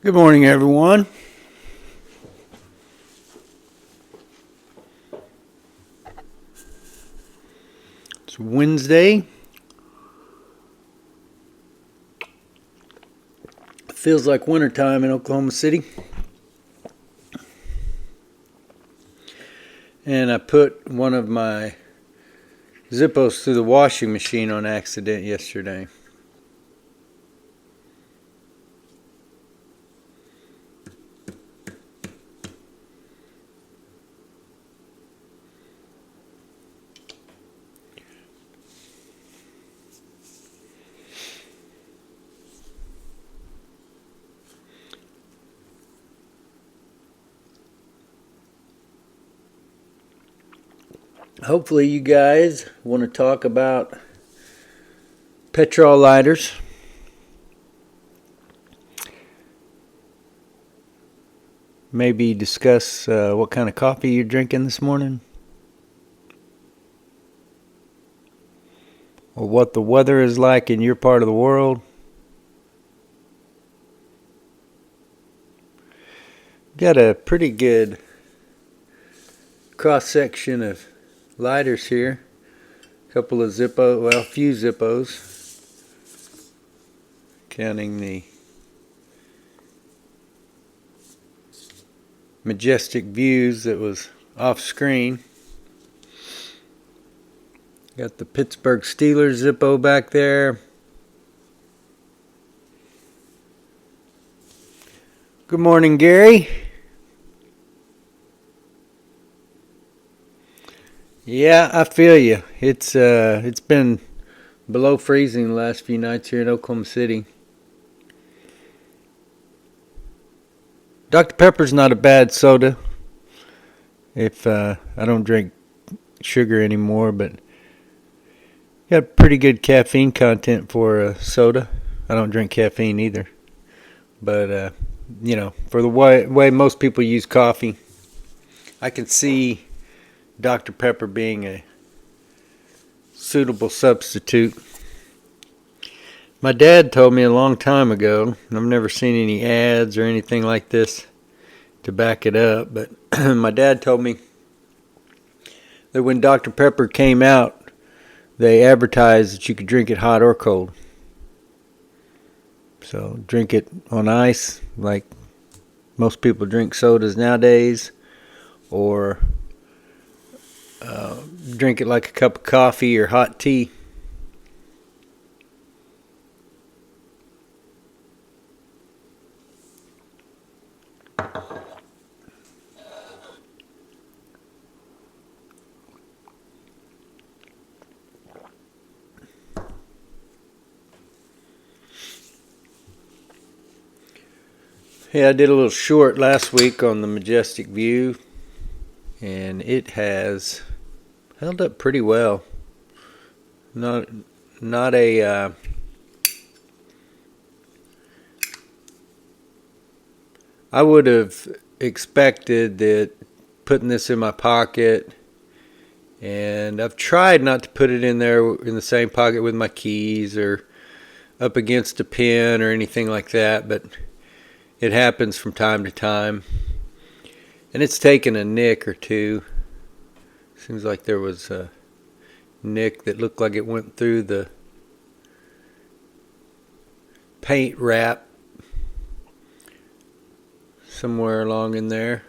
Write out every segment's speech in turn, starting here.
Good morning, everyone. It's Wednesday. It feels like wintertime in Oklahoma City. And I put one of my Zippos through the washing machine on accident yesterday. Hopefully you guys want to talk about petrol lighters. Maybe discuss what kind of coffee you're drinking this morning. Or what the weather is like in your part of the world. Got a pretty good cross section of lighters here. A couple of Zippo, well, a few Zippos. Counting the Majestic Views that was off screen. Got the Pittsburgh Steelers Zippo back there. Good morning, Gary. Yeah, I feel you. It's been below freezing the last few nights here in Oklahoma City. Dr. Pepper's not a bad soda. If I don't drink sugar anymore, but got pretty good caffeine content for a soda. I don't drink caffeine either. But, for the way most people use coffee, I can see Dr. Pepper being a suitable substitute. My dad told me a long time ago, and I've never seen any ads or anything like this to back it up, but my dad told me that when Dr. Pepper came out, they advertised that you could drink it hot or cold. So drink it on ice like most people drink sodas nowadays, or drink it like a cup of coffee or hot tea. Yeah, I did a little short last week on the Majestic View, and it has held up pretty well. Not a I would have expected that putting this in my pocket, and I've tried not to put it in there in the same pocket with my keys or up against a pen or anything like that, but it happens from time to time. And it's taken a nick or two. Seems like there was a nick that looked like it went through the paint wrap somewhere along in there.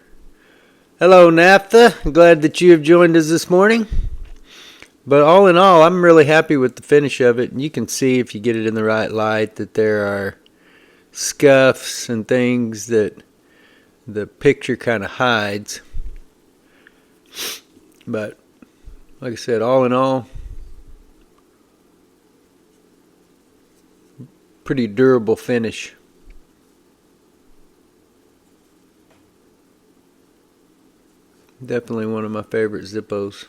Hello, Naphtha. I'm glad that you have joined us this morning. But all in all, I'm really happy with the finish of it. And you can see, if you get it in the right light, that there are scuffs and things that the picture kind of hides. But like I said, all in all, pretty durable finish. Definitely one of my favorite Zippos.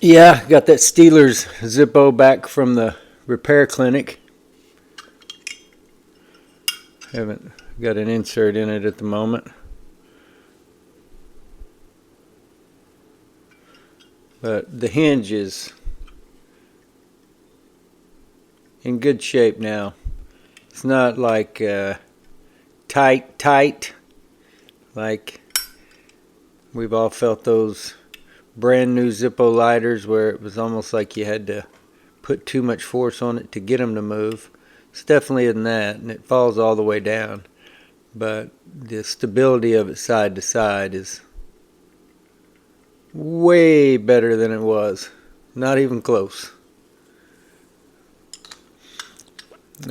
Yeah, got that Steelers Zippo back from the repair clinic. Haven't got an insert in it at the moment. But the hinge is in good shape now. It's not like tight like we've all felt those brand new Zippo lighters where it was almost like you had to put too much force on it to get them to move. It's definitely in that, and it falls all the way down. But the stability of it side to side is way better than it was. Not even close.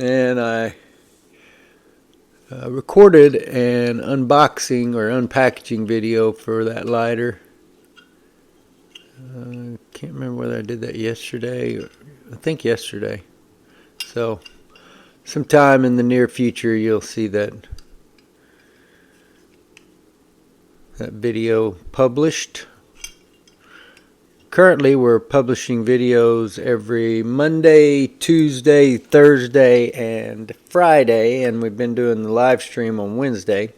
And I recorded an unboxing or unpackaging video for that lighter. Can't remember whether I did that yesterday. I think yesterday. So sometime in the near future you'll see that video published. Currently we're publishing videos every Monday, Tuesday, Thursday, and Friday, and we've been doing the live stream on Wednesday.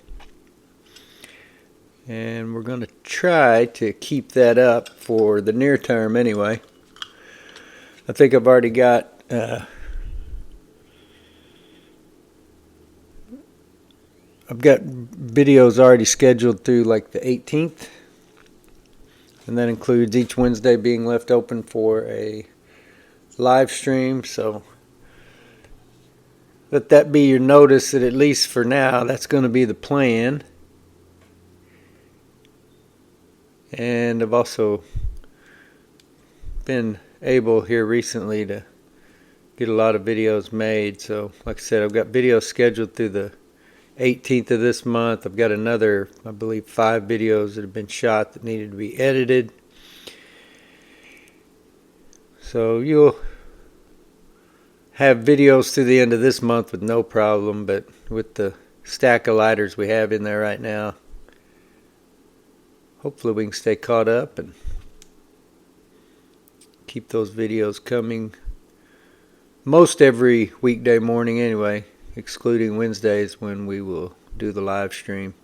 And we're going to try to keep that up for the near term anyway. I think I've already got videos already scheduled through like the 18th. And that includes each Wednesday being left open for a live stream. So let that be your notice that at least for now, that's going to be the plan. And I've also been able here recently to get a lot of videos made. So like I said, I've got videos scheduled through the 18th of this month. I've got another, I believe, 5 videos that have been shot that needed to be edited. So you'll have videos through the end of this month with no problem, but with the stack of lighters we have in there right now, hopefully we can stay caught up and keep those videos coming most every weekday morning anyway, excluding Wednesdays when we will do the live stream.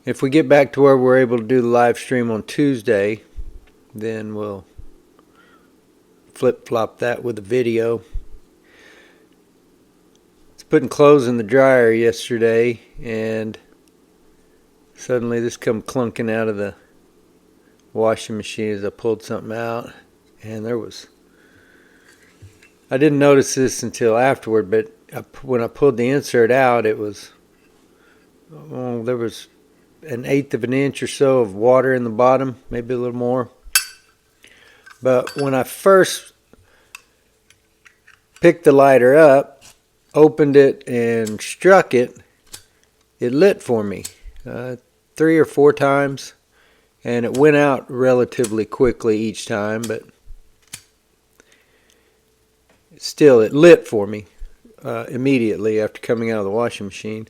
If we get back to where we're able to do the live stream on Tuesday, then we'll flip-flop that with a video. It's putting clothes in the dryer yesterday, and suddenly this come clunking out of the washing machine as I pulled something out, and I didn't notice this until afterward, but when I pulled the insert out, it was, there was 1/8 of an inch or so of water in the bottom, maybe a little more. But when I first picked the lighter up, opened it and struck it, it lit for me 3 or 4 times, and it went out relatively quickly each time, but still it lit for me immediately after coming out of the washing machine.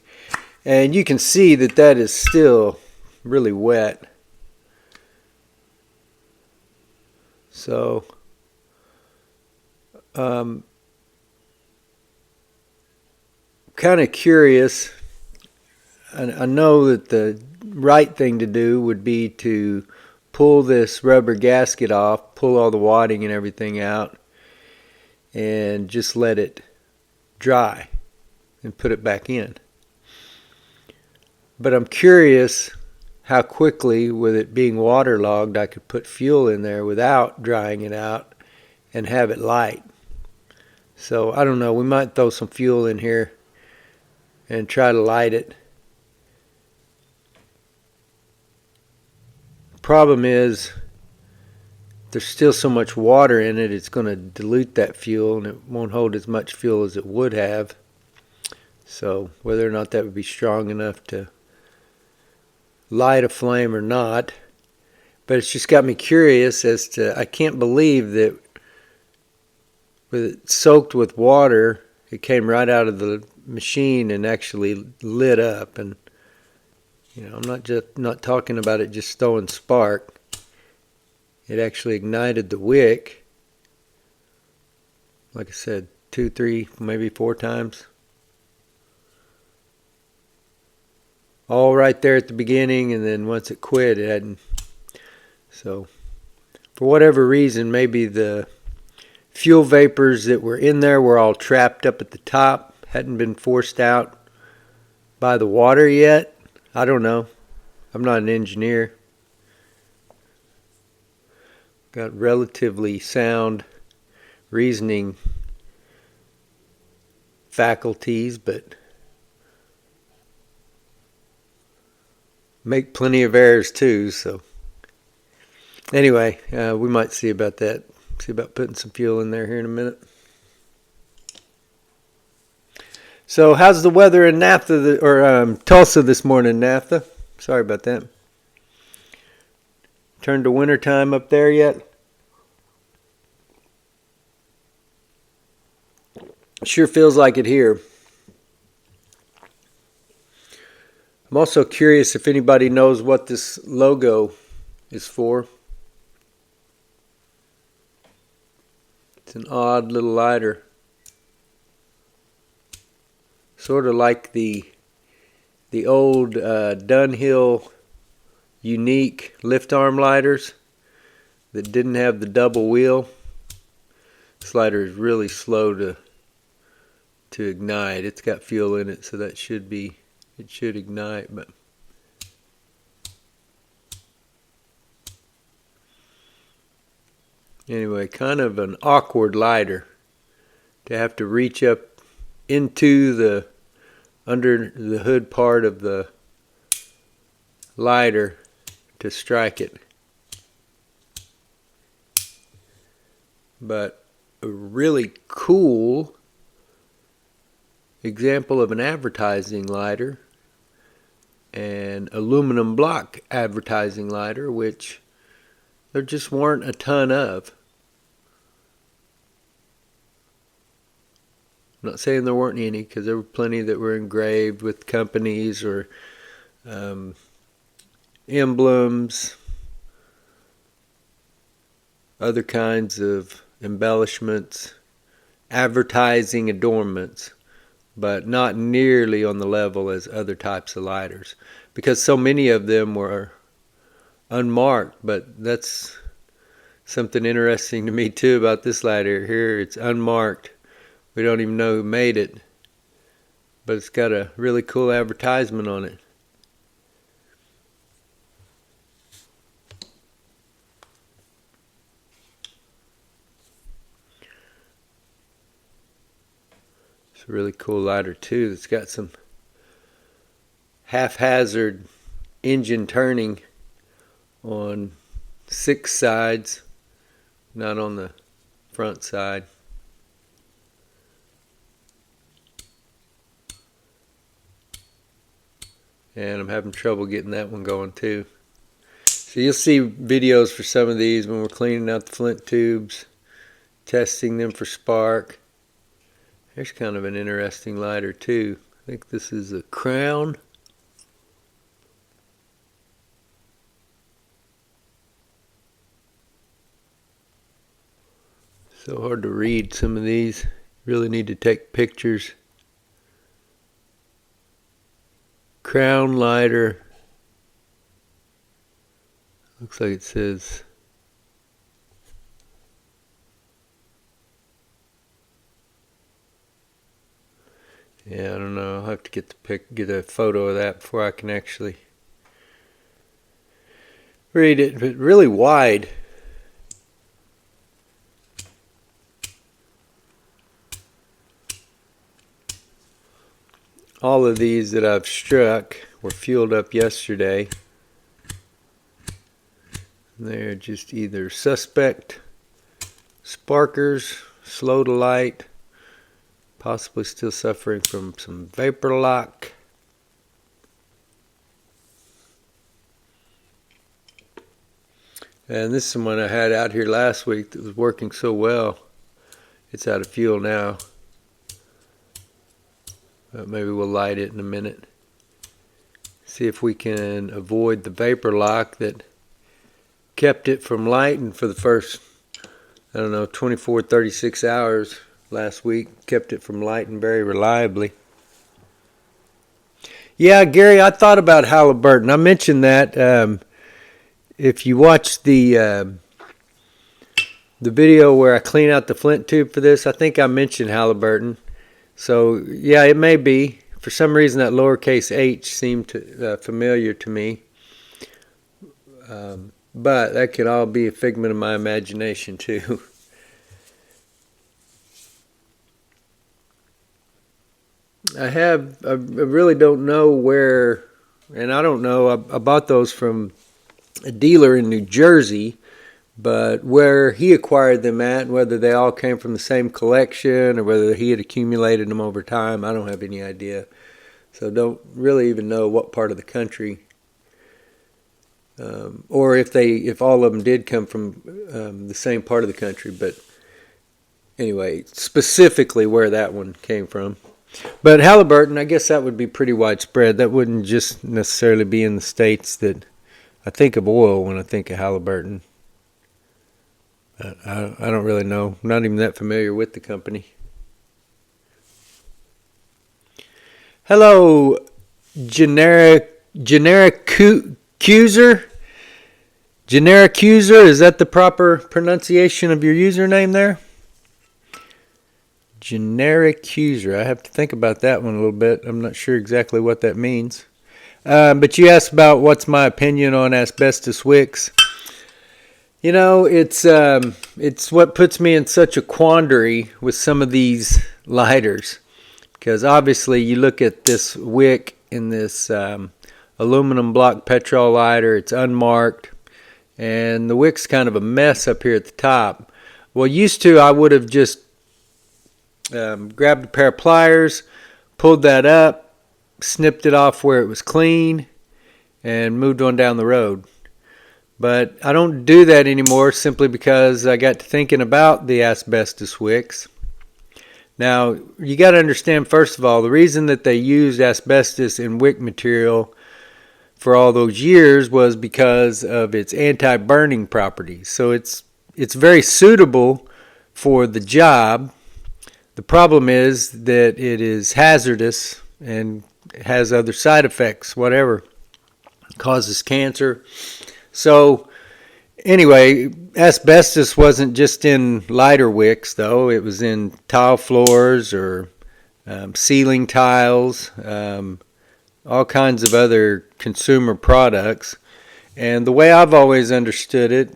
And you can see that that is still really wet. So kind of curious. I know that the right thing to do would be to pull this rubber gasket off, pull all the wadding and everything out, and just let it dry and put it back in. But I'm curious how quickly, with it being waterlogged, I could put fuel in there without drying it out and have it light. So I don't know, we might throw some fuel in here and try to light it. Problem is, there's still so much water in it, it's going to dilute that fuel, and it won't hold as much fuel as it would have. So whether or not that would be strong enough to light a flame or not, but it's just got me curious as to, I can't believe that with it soaked with water, it came right out of the machine and actually lit up. And you know, I'm not talking about it just throwing spark. It actually ignited the wick, like I said, 2, 3, maybe 4 times. All right there at the beginning, and then once it quit, it hadn't. So For whatever reason, maybe the fuel vapors that were in there were all trapped up at the top, hadn't been forced out by the water yet. I don't know. I'm not an engineer. Got relatively sound reasoning faculties, but make plenty of errors too. So anyway, we might see about that. See about putting some fuel in there here in a minute. So how's the weather in Tulsa this morning, Naphtha? Sorry about that. Turned to winter time up there yet? Sure feels like it here. I'm also curious if anybody knows what this logo is for. It's an odd little lighter. Sort of like the old Dunhill unique lift arm lighters that didn't have the double wheel. This lighter is really slow to ignite. It's got fuel in it, so it should ignite, but anyway, kind of an awkward lighter to have to reach up into the under the hood part of the lighter to strike it. But a really cool example of an advertising lighter, an aluminum block advertising lighter, which there just weren't a ton of. I'm not saying there weren't any, because there were plenty that were engraved with companies or emblems, other kinds of embellishments, advertising adornments, but not nearly on the level as other types of lighters, because so many of them were unmarked. But that's something interesting to me too about this lighter here. It's unmarked. We don't even know who made it, but it's got a really cool advertisement on it. It's a really cool lighter too. It's got some haphazard engine turning on 6 sides, not on the front side. And I'm having trouble getting that one going too. So you'll see videos for some of these when we're cleaning out the flint tubes, testing them for spark. There's kind of an interesting lighter too. I think this is a Crown. So hard to read some of these. Really need to take pictures. Crown lighter. Looks like it says I don't know. I'll have to get a photo of that before I can actually read it. But really wide. All of these that I've struck were fueled up yesterday. They're just either suspect sparkers, slow to light, possibly still suffering from some vapor lock. And this is one I had out here last week that was working so well. It's out of fuel now. But maybe we'll light it in a minute. See if we can avoid the vapor lock that kept it from lighting for the first, 24, 36 hours last week. Kept it from lighting very reliably. Yeah, Gary, I thought about Halliburton. I mentioned that. If you watch the the video where I clean out the flint tube for this, I think I mentioned Halliburton. So yeah, it may be. For some reason, that lowercase h seemed familiar to me. But that could all be a figment of my imagination too. I really don't know where, and I don't know, I bought those from a dealer in New Jersey, but where he acquired them at, and whether they all came from the same collection or whether he had accumulated them over time, I don't have any idea. So don't really even know what part of the country, or if all of them did come from the same part of the country. But anyway, specifically where that one came from. But Halliburton, I guess that would be pretty widespread. That wouldn't just necessarily be in the states that I think of oil when I think of Halliburton. I don't really know. I'm not even that familiar with the company. Hello, generic accuser. Generic accuser, is that the proper pronunciation of your username there? Generic accuser. I have to think about that one a little bit. I'm not sure exactly what that means. But you asked about what's my opinion on asbestos wicks. You know, it's what puts me in such a quandary with some of these lighters. Because obviously you look at this wick in this aluminum block petrol lighter. It's unmarked. And the wick's kind of a mess up here at the top. Well, used to I would have just grabbed a pair of pliers, pulled that up, snipped it off where it was clean, and moved on down the road. But I don't do that anymore simply because I got to thinking about the asbestos wicks. Now, you got to understand, first of all, the reason that they used asbestos in wick material for all those years was because of its anti-burning properties. So it's very suitable for the job. The problem is that it is hazardous and has other side effects, whatever. It causes cancer. So anyway, asbestos wasn't just in lighter wicks, though. It was in tile floors or ceiling tiles, all kinds of other consumer products. And the way I've always understood it,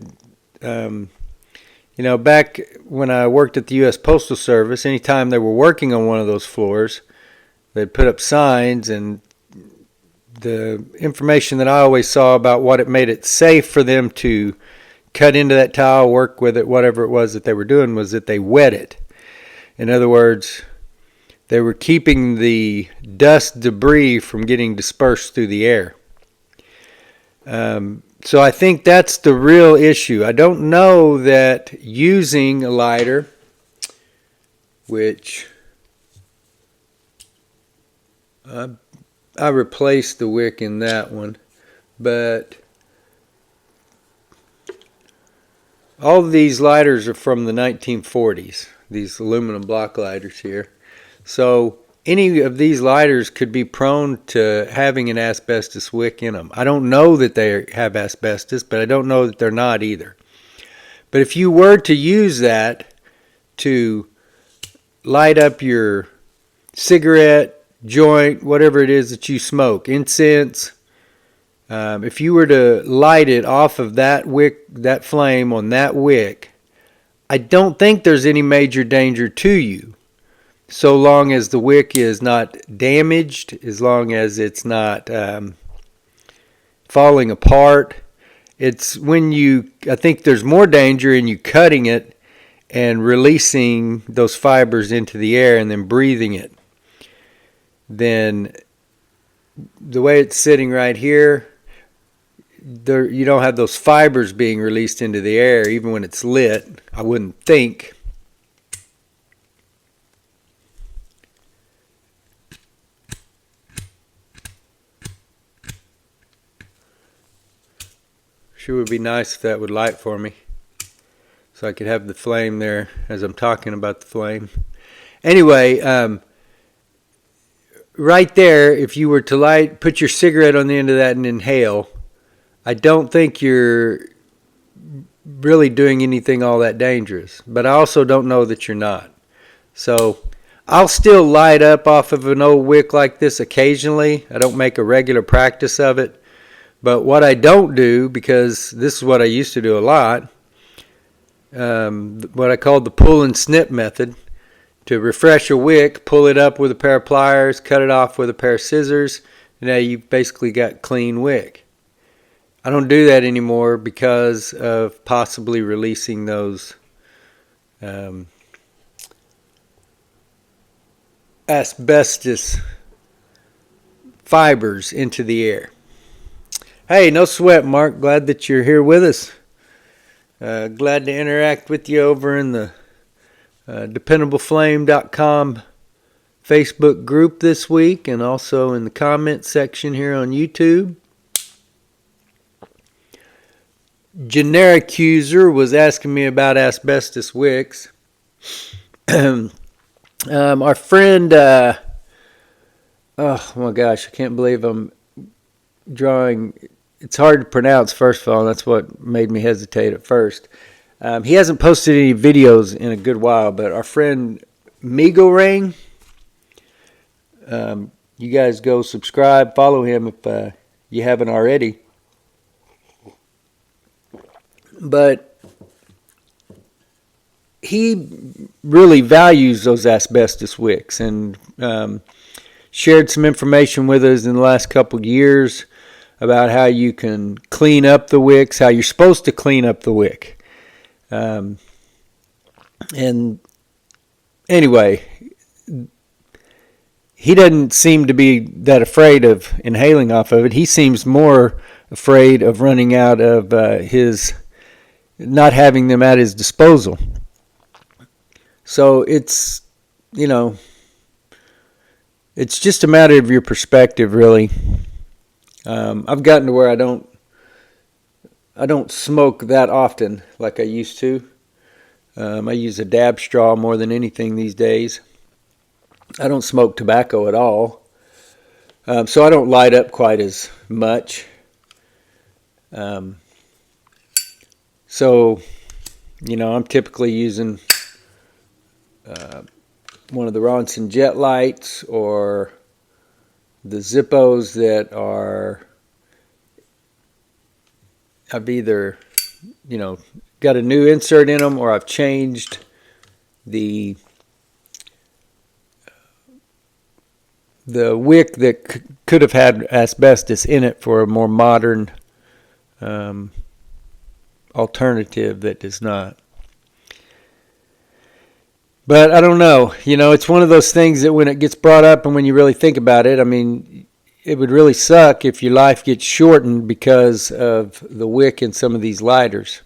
back when I worked at the U.S. Postal Service, anytime they were working on one of those floors, they'd put up signs, and the information that I always saw about what it made it safe for them to cut into that tile, work with it, whatever it was that they were doing, was that they wet it. In other words, they were keeping the dust debris from getting dispersed through the air. So I think that's the real issue. I don't know that using a lighter, which I replaced the wick in that one, but all of these lighters are from the 1940s, these aluminum block lighters here. So any of these lighters could be prone to having an asbestos wick in them. I don't know that they have asbestos, but I don't know that they're not either. But if you were to use that to light up your cigarette, joint, whatever it is that you smoke, incense, if you were to light it off of that wick, that flame on that wick, I don't think there's any major danger to you, so long as the wick is not damaged, as long as it's not falling apart. It's when I think there's more danger in you cutting it and releasing those fibers into the air and then breathing it. Then the way it's sitting right here, you don't have those fibers being released into the air even when it's lit, I wouldn't think. Sure would be nice if that would light for me, so I could have the flame there as I'm talking about the flame. Anyway, right there, if you were to put your cigarette on the end of that and inhale, I don't think you're really doing anything all that dangerous. But I also don't know that you're not. So I'll still light up off of an old wick like this occasionally. I don't make a regular practice of it. But what I don't do, because this is what I used to do a lot, what I called the pull and snip method. To refresh a wick, pull it up with a pair of pliers, cut it off with a pair of scissors, and now you've basically got clean wick. I don't do that anymore because of possibly releasing those asbestos fibers into the air. Hey, no sweat, Mark. Glad that you're here with us. Glad to interact with you over in the DependableFlame.com Facebook group this week, and also in the comment section here on YouTube. Generic user was asking me about asbestos wicks. Our friend, oh my gosh, I can't believe I'm drawing. It's hard to pronounce, first of all, and that's what made me hesitate at first. He hasn't posted any videos in a good while, but our friend Migorang, you guys go subscribe, follow him if you haven't already. But he really values those asbestos wicks and shared some information with us in the last couple of years about how you can clean up the wicks, how you're supposed to clean up the wick. And anyway, he doesn't seem to be that afraid of inhaling off of it. He seems more afraid of running out of not having them at his disposal. So it's, it's just a matter of your perspective, really. I've gotten to where I don't smoke that often like I used to. I use a dab straw more than anything these days. I don't smoke tobacco at all. So I don't light up quite as much. So, I'm typically using one of the Ronson jet lights or the Zippos that I've either, got a new insert in them, or I've changed the wick that could have had asbestos in it for a more modern alternative that does not. But I don't know. It's one of those things that when it gets brought up and when you really think about it, it would really suck if your life gets shortened because of the wick in some of these lighters.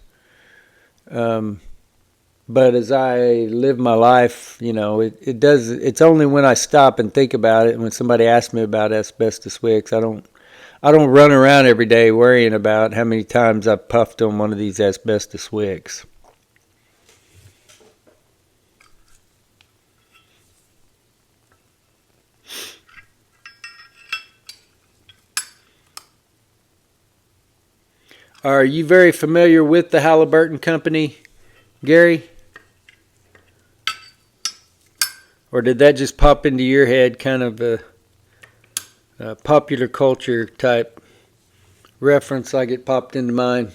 But as I live my life, it does. It's only when I stop and think about it, and when somebody asks me about asbestos wicks, I don't run around every day worrying about how many times I've puffed on one of these asbestos wicks. Are you very familiar with the Halliburton Company, Gary? Or did that just pop into your head, kind of a popular culture type reference like it popped into mine?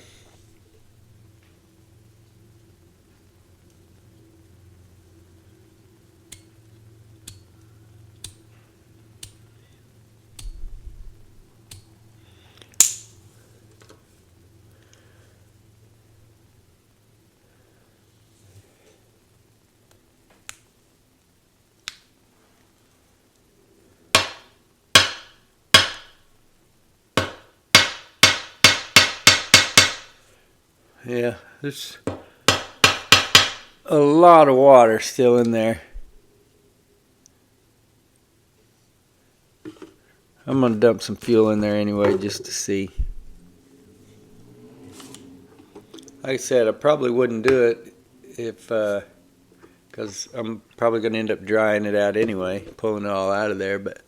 Yeah, there's a lot of water still in there. I'm going to dump some fuel in there anyway just to see. Like I said, I probably wouldn't do it because I'm probably going to end up drying it out anyway, pulling it all out of there. But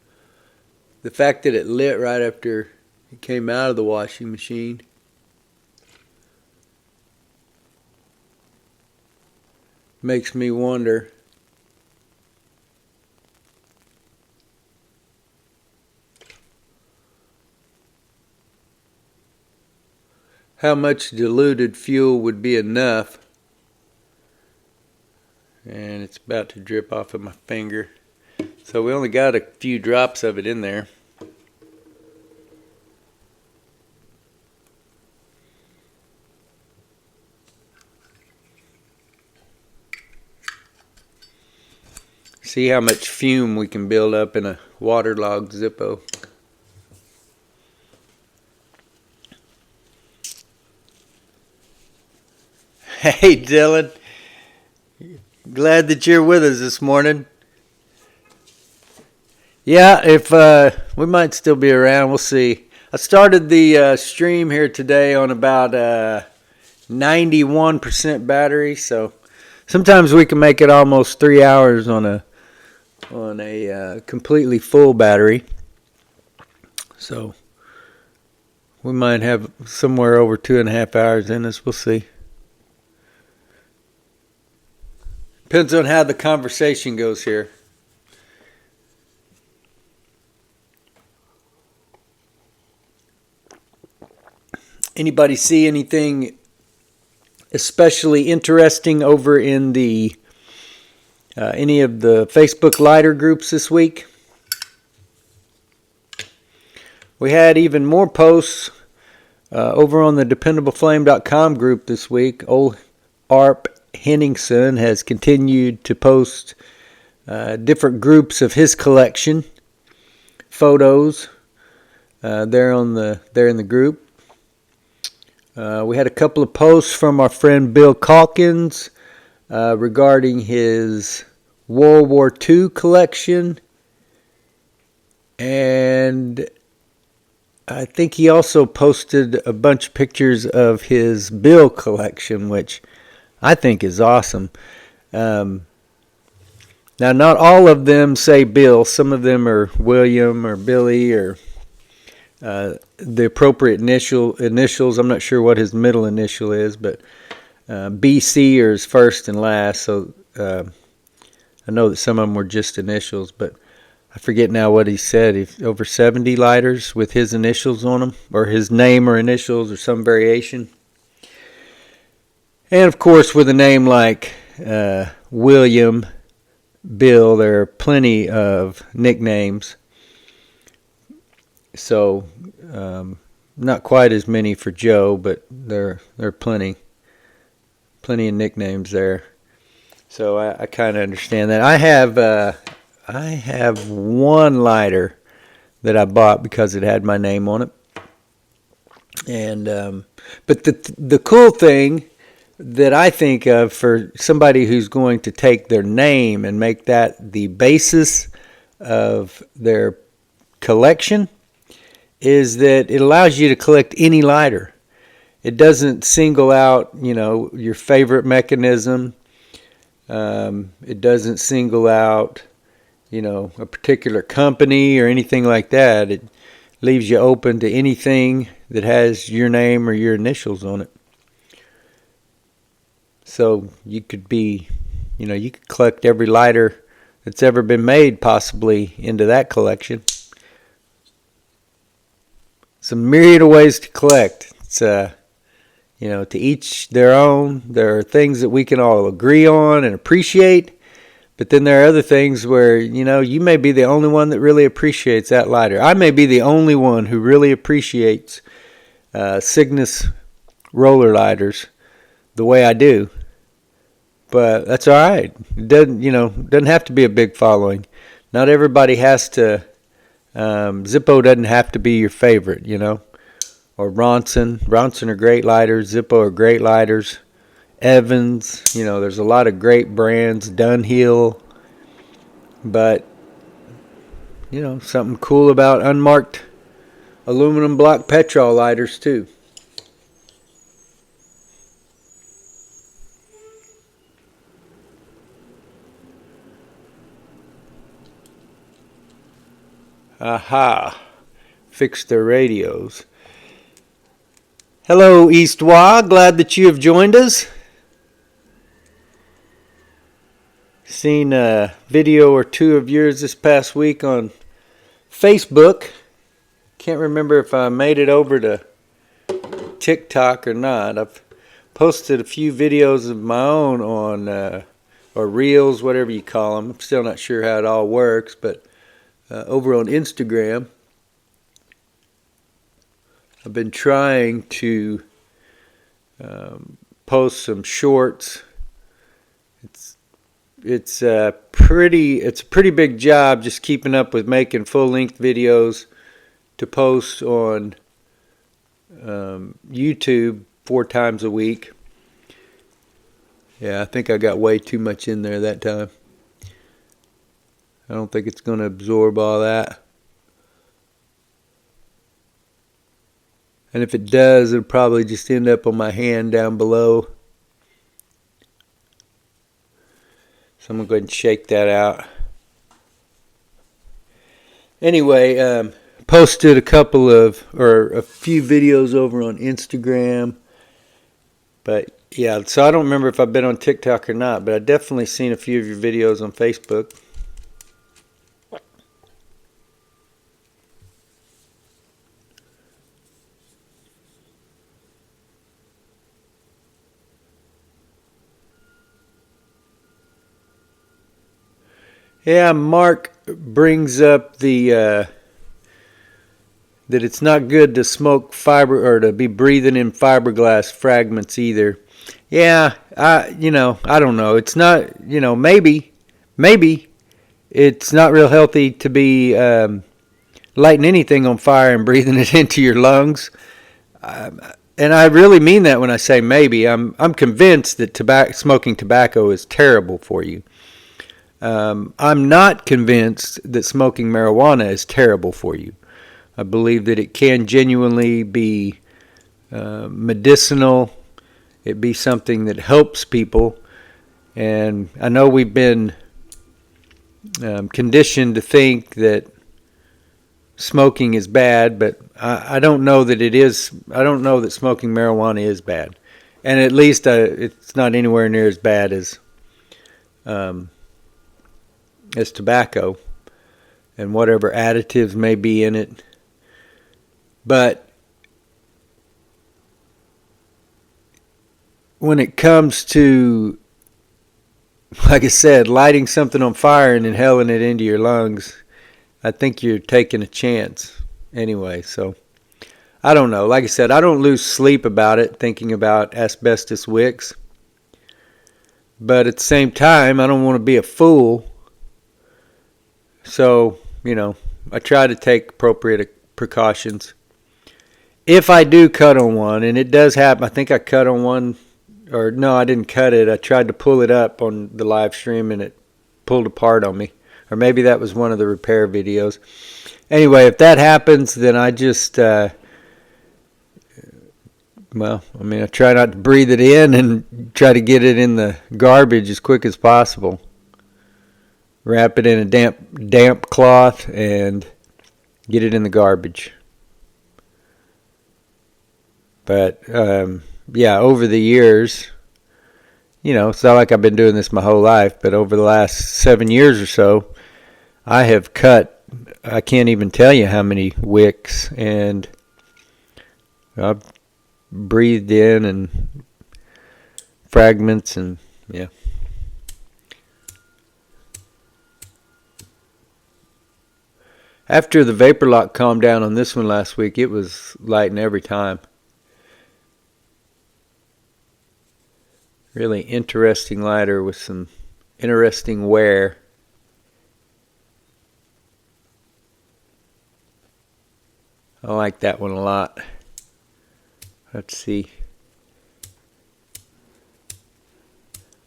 the fact that it lit right after it came out of the washing machine. Makes me wonder. How much diluted fuel would be enough? And it's about to drip off of my finger. So we only got a few drops of it in there. See how much fume we can build up in a waterlogged Zippo. Hey Dylan, glad that you're with us this morning. Yeah, if we might still be around, we'll see. I started the stream here today on about 91% battery, so sometimes we can make it almost 3 hours on a completely full battery. So we might have somewhere over 2.5 hours in us. We'll see. Depends on how the conversation goes here. Anybody see anything especially interesting over in the any of the Facebook lighter groups this week? We had even more posts over on the DependableFlame.com group this week. Old Arp Henningsen has continued to post different groups of his collection photos there in the group. We had a couple of posts from our friend Bill Calkins regarding his World War II collection, and I think he also posted a bunch of pictures of his Bill collection, which I think is awesome. Now, not all of them say Bill. Some of them are William or Billy or the appropriate initials. I'm not sure what his middle initial is, but BC are his first and last. So I know that some of them were just initials, but I forget now what he said. Over 70 lighters with his initials on them, or his name or initials or some variation. And of course, with a name like William, Bill, there are plenty of nicknames. So not quite as many for Joe, but there are plenty of nicknames there. So I kind of understand that. I have one lighter that I bought because it had my name on it. And but the cool thing that I think of for somebody who's going to take their name and make that the basis of their collection is that it allows you to collect any lighter. It doesn't single out, your favorite mechanism. It doesn't single out, a particular company or anything like that. It leaves you open to anything that has your name or your initials on it. So you could you could collect every lighter that's ever been made possibly into that collection. It's a myriad of ways to collect. It's to each their own. There are things that we can all agree on and appreciate, but then there are other things where, you may be the only one that really appreciates that lighter. I may be the only one who really appreciates Cygnus roller lighters the way I do. But that's all right. It doesn't have to be a big following. Not everybody has to. Zippo doesn't have to be your favorite, Or Ronson. Ronson are great lighters. Zippo are great lighters. Evans. There's a lot of great brands. Dunhill. But, something cool about unmarked aluminum block petrol lighters too. Aha. Fix their radios. Hello, Eastwa. Glad that you have joined us. Seen a video or two of yours this past week on Facebook. Can't remember if I made it over to TikTok or not. I've posted a few videos of my own on, or reels, whatever you call them. I'm still not sure how it all works, but over on Instagram, I've been trying to post some shorts. It's a pretty big job just keeping up with making full-length videos to post on YouTube 4 times a week. Yeah, I think I got way too much in there that time. I don't think it's going to absorb all that. And if it does, it'll probably just end up on my hand down below. So I'm going to go ahead and shake that out. Anyway, posted a few videos over on Instagram. But yeah, so I don't remember if I've been on TikTok or not, but I definitely seen a few of your videos on Facebook. Yeah, Mark brings up that it's not good to smoke fiber or to be breathing in fiberglass fragments either. Yeah, I don't know. It's not, maybe it's not real healthy to be lighting anything on fire and breathing it into your lungs. And I really mean that when I say maybe. I'm convinced that smoking tobacco is terrible for you. I'm not convinced that smoking marijuana is terrible for you. I believe that it can genuinely be medicinal. It be something that helps people. And I know we've been conditioned to think that smoking is bad, but I don't know that it is. I don't know that smoking marijuana is bad. And at least it's not anywhere near as bad as tobacco and whatever additives may be in it. But when it comes to, like I said, lighting something on fire and inhaling it into your lungs, I think you're taking a chance anyway. So I don't know. Like I said, I don't lose sleep about it, thinking about asbestos wicks. But at the same time, I don't want to be a fool. So, I try to take appropriate precautions. If I do cut on one, and it does happen, I think I cut on one, or no, I didn't cut it. I tried to pull it up on the live stream and it pulled apart on me. Or maybe that was one of the repair videos. Anyway, if that happens, then I just, I try not to breathe it in and try to get it in the garbage as quick as possible. Wrap it in a damp cloth and get it in the garbage. But, over the years, it's not like I've been doing this my whole life, but over the last 7 years or so, I have cut, I can't even tell you how many wicks, and I've breathed in and fragments and, yeah. After the vapor lock calmed down on this one last week, it was lighting every time. Really interesting lighter with some interesting wear. I like that one a lot. Let's see.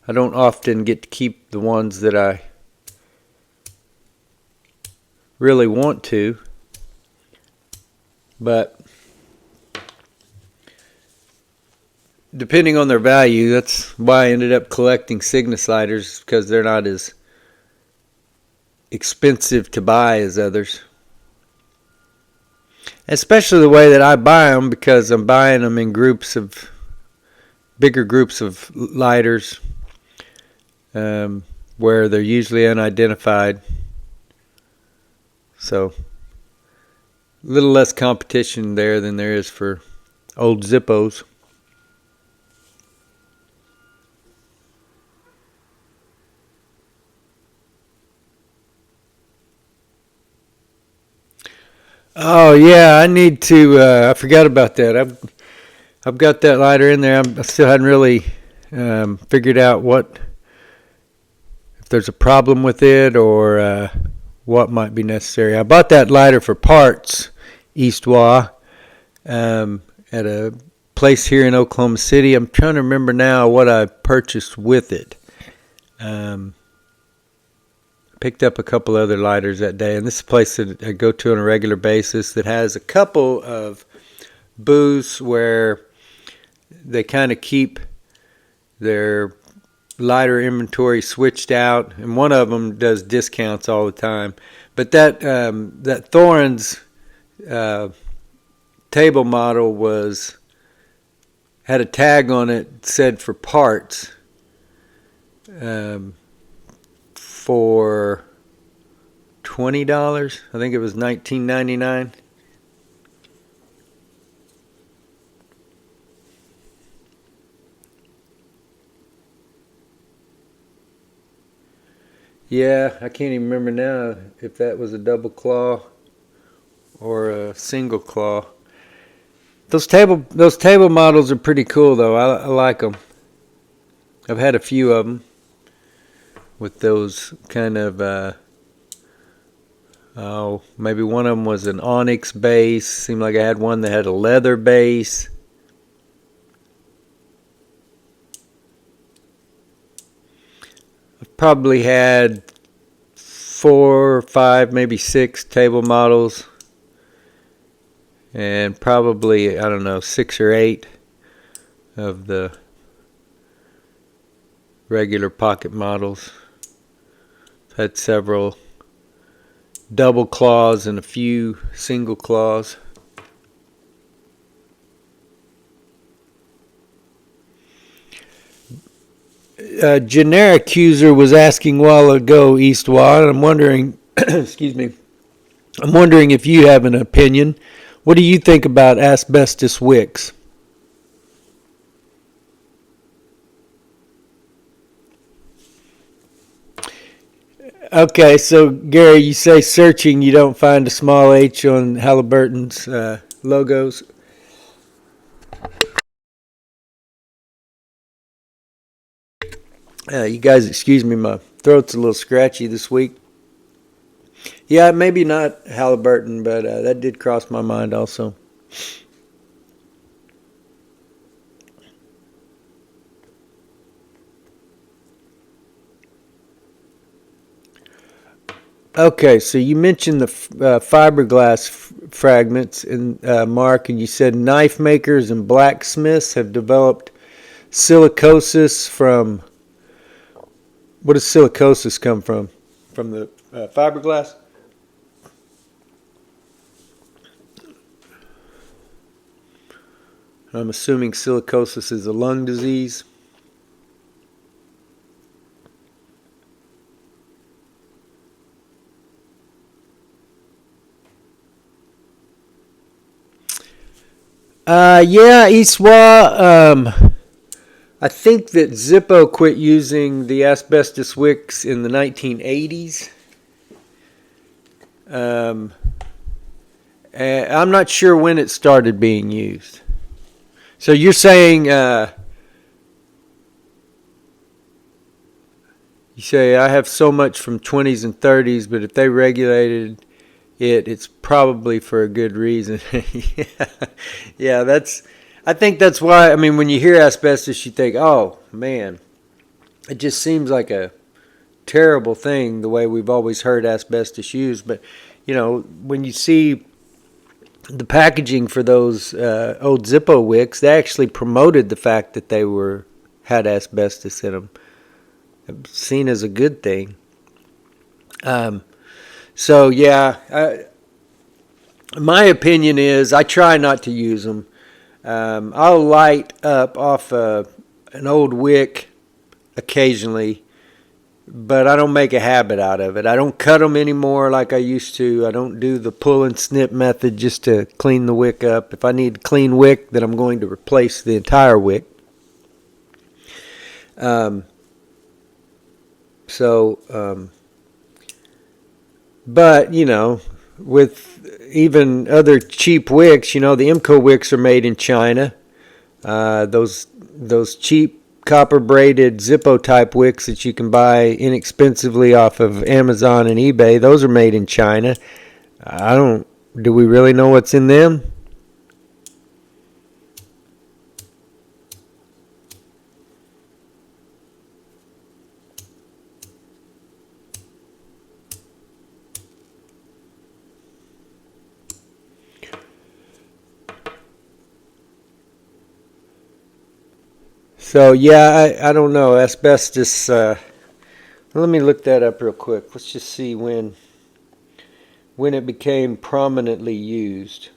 I don't often get to keep the ones that I really want to, but depending on their value, that's why I ended up collecting Cygnus lighters, because they're not as expensive to buy as others. Especially the way that I buy them, because I'm buying them in bigger groups of lighters, where they're usually unidentified. So a little less competition there than there is for old Zippos. Oh yeah, I need to. I forgot about that. I've got that lighter in there. I still hadn't really figured out if there's a problem with it or what might be necessary. I bought that lighter for parts, Eastwa, at a place here in Oklahoma City. I'm trying to remember now what I purchased with it. Picked up a couple other lighters that day, and this is a place that I go to on a regular basis that has a couple of booths where they kind of keep their lighter inventory switched out, and one of them does discounts all the time. But that Thorns table model had a tag on it, said for parts, for $20. I think it was $19.99. Yeah, I can't even remember now if that was a double claw or a single claw. Those table models are pretty cool though. I like them. I've had a few of them with those kind of maybe one of them was an onyx base. Seemed like I had one that had a leather base. I've probably had 4 or 5, maybe 6 table models, and probably, I don't know, 6 or 8 of the regular pocket models. Had several double claws and a few single claws. Generic user was asking a while ago, Eastwad, and I'm wondering, excuse me, I'm wondering if you have an opinion. What do you think about asbestos wicks? Okay, so Gary, you say searching, you don't find a small H on Halliburton's logos. You guys, excuse me, my throat's a little scratchy this week. Yeah, maybe not Halliburton, but that did cross my mind also. Okay, so you mentioned the fiberglass fragments, Mark, and you said knife makers and blacksmiths have developed silicosis from. What does silicosis come from? From the fiberglass? I'm assuming silicosis is a lung disease. Yeah, Iswa. I think that Zippo quit using the asbestos wicks in the 1980s. And I'm not sure when it started being used. So you're saying, you say I have so much from 20s and 30s, but if they regulated it's probably for a good reason. Yeah, I think that's why, I mean, when you hear asbestos, you think, oh, man, it just seems like a terrible thing the way we've always heard asbestos used. But, when you see the packaging for those old Zippo wicks, they actually promoted the fact that they had asbestos in them. Seen as a good thing. So, yeah, my opinion is I try not to use them. I'll light up off an old wick occasionally but I don't make a habit out of it. I don't cut them anymore like I used to. I don't do the pull and snip method just to clean the wick up. If I need a clean wick, then I'm going to replace the entire wick. Um, so, but with even other cheap wicks, the IMCO wicks are made in China. Those cheap copper braided Zippo type wicks that you can buy inexpensively off of Amazon and eBay, those are made in China. Do we really know what's in them? So yeah, I don't know. Asbestos, let me look that up real quick. Let's just see when it became prominently used.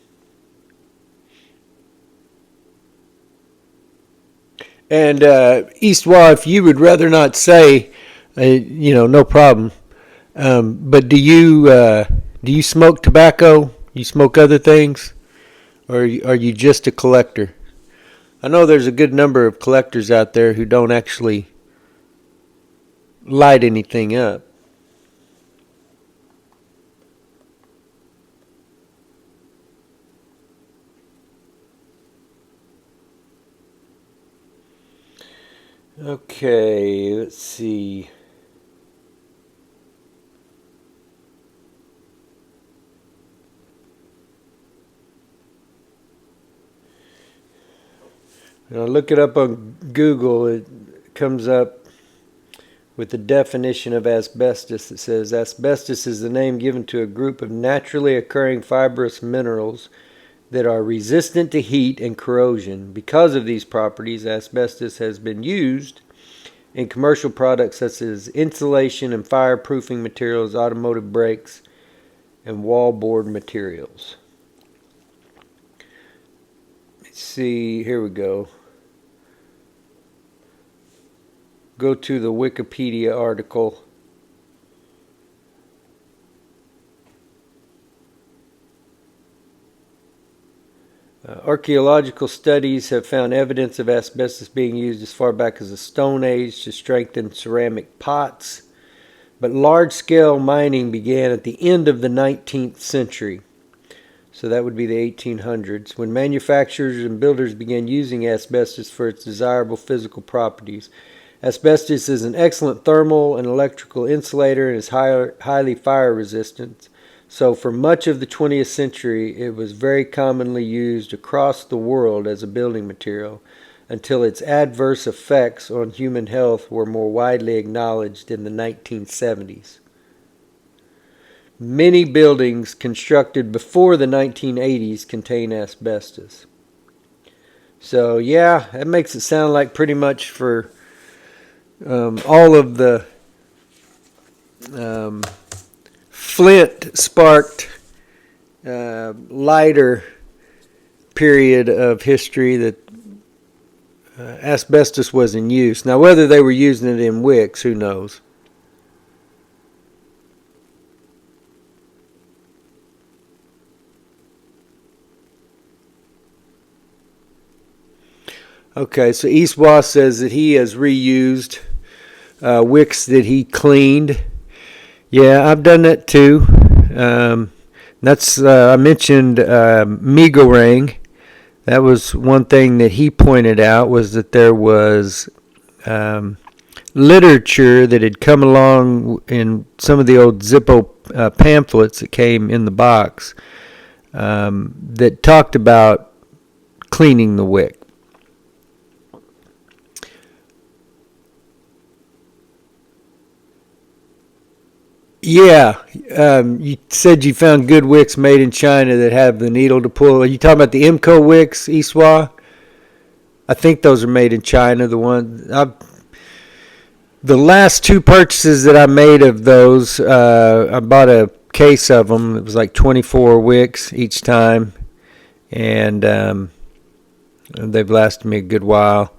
And Eastwa, if you would rather not say, no problem. But do you smoke tobacco? You smoke other things, or are you just a collector? I know there's a good number of collectors out there who don't actually light anything up. Okay, let's see. When I look it up on Google, it comes up with the definition of asbestos. It says asbestos is the name given to a group of naturally occurring fibrous minerals that are resistant to heat and corrosion. Because of these properties, asbestos has been used in commercial products such as insulation and fireproofing materials, automotive brakes, and wallboard materials. Let's see, here we go. Go to the Wikipedia article. Archaeological studies have found evidence of asbestos being used as far back as the Stone Age to strengthen ceramic pots, but large-scale mining began at the end of the 19th century. So that would be the 1800s, when manufacturers and builders began using asbestos for its desirable physical properties. Asbestos is an excellent thermal and electrical insulator and is highly fire resistant. So for much of the 20th century, it was very commonly used across the world as a building material until its adverse effects on human health were more widely acknowledged in the 1970s. Many buildings constructed before the 1980s contain asbestos. So yeah, that makes it sound like pretty much for all of the flint sparked lighter period of history that asbestos was in use. Now, whether they were using it in wicks, who knows? Okay, so Eastwa says that he has reused wicks that he cleaned. Yeah, I've done that too. That's I mentioned Migarang. That was one thing that he pointed out, was that there was literature that had come along in some of the old Zippo pamphlets that came in the box that talked about cleaning the wick. Yeah, you said you found good wicks made in China that have the needle to pull. Are you talking about the IMCO wicks, Iswa? I think those are made in China. The last two purchases that I made of those, I bought a case of them. It was like 24 wicks each time, and they've lasted me a good while.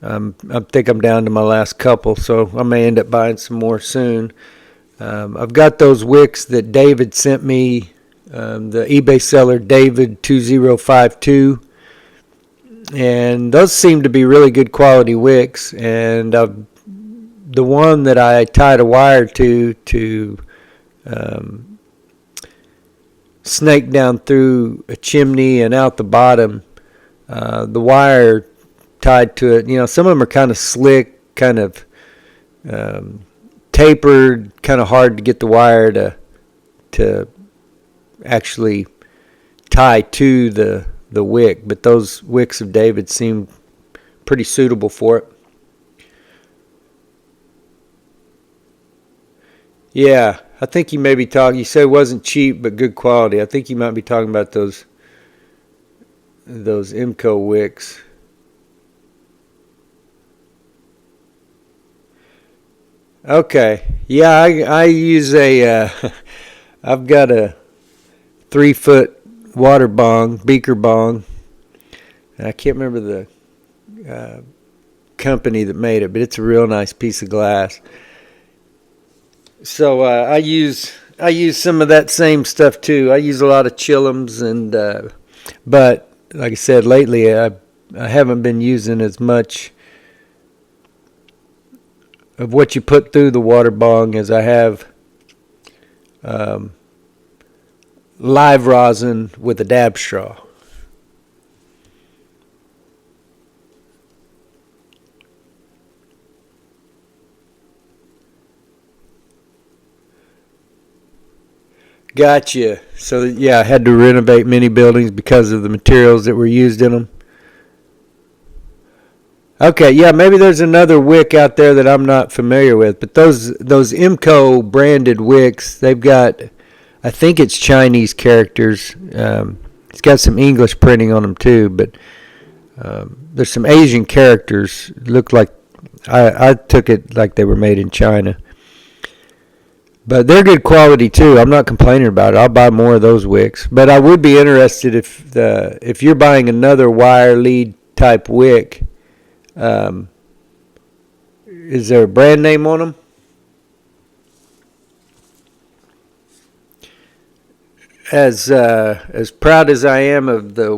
I think I'm down to my last couple, so I may end up buying some more soon. I've got those wicks that David sent me, the eBay seller David2052, and those seem to be really good quality wicks. And the one that I tied a wire to snake down through a chimney and out the bottom, the wire tied to it, some of them are kind of slick, kind of tapered, kind of hard to get the wire to actually tie to the wick, but those wicks of David seem pretty suitable for it. Yeah, I think you may be talking. You said it wasn't cheap, but good quality. I think you might be talking about those Imco wicks. Okay, yeah, I use I've got a 3-foot water bong, beaker bong. And I can't remember the company that made it, but it's a real nice piece of glass. So I use some of that same stuff too. I use a lot of chillums, but like I said, lately I haven't been using as much of what you put through the water bong as I have live rosin with a dab straw. Gotcha. So yeah, I had to renovate many buildings because of the materials that were used in them. Okay, yeah, maybe there's another wick out there that I'm not familiar with, but those Imco branded wicks, they've got, I think it's Chinese characters. It's got some English printing on them too, but there's some Asian characters. Look like I took it like they were made in China. But they're good quality too. I'm not complaining about it. I'll buy more of those wicks. But I would be interested if you're buying another wire lead type wick. Is there a brand name on them? As proud as I am of the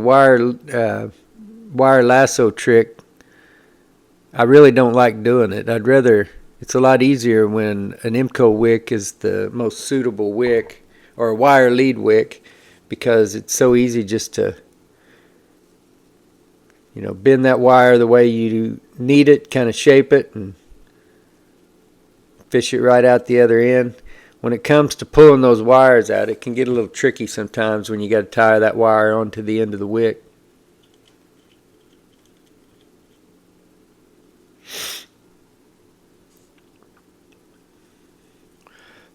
wire lasso trick, I really don't like doing it. It's a lot easier when an Imco wick is the most suitable wick, or a wire lead wick, because it's so easy just to bend that wire the way you need it, kind of shape it, and fish it right out the other end. When it comes to pulling those wires out, it can get a little tricky sometimes when you got to tie that wire onto the end of the wick.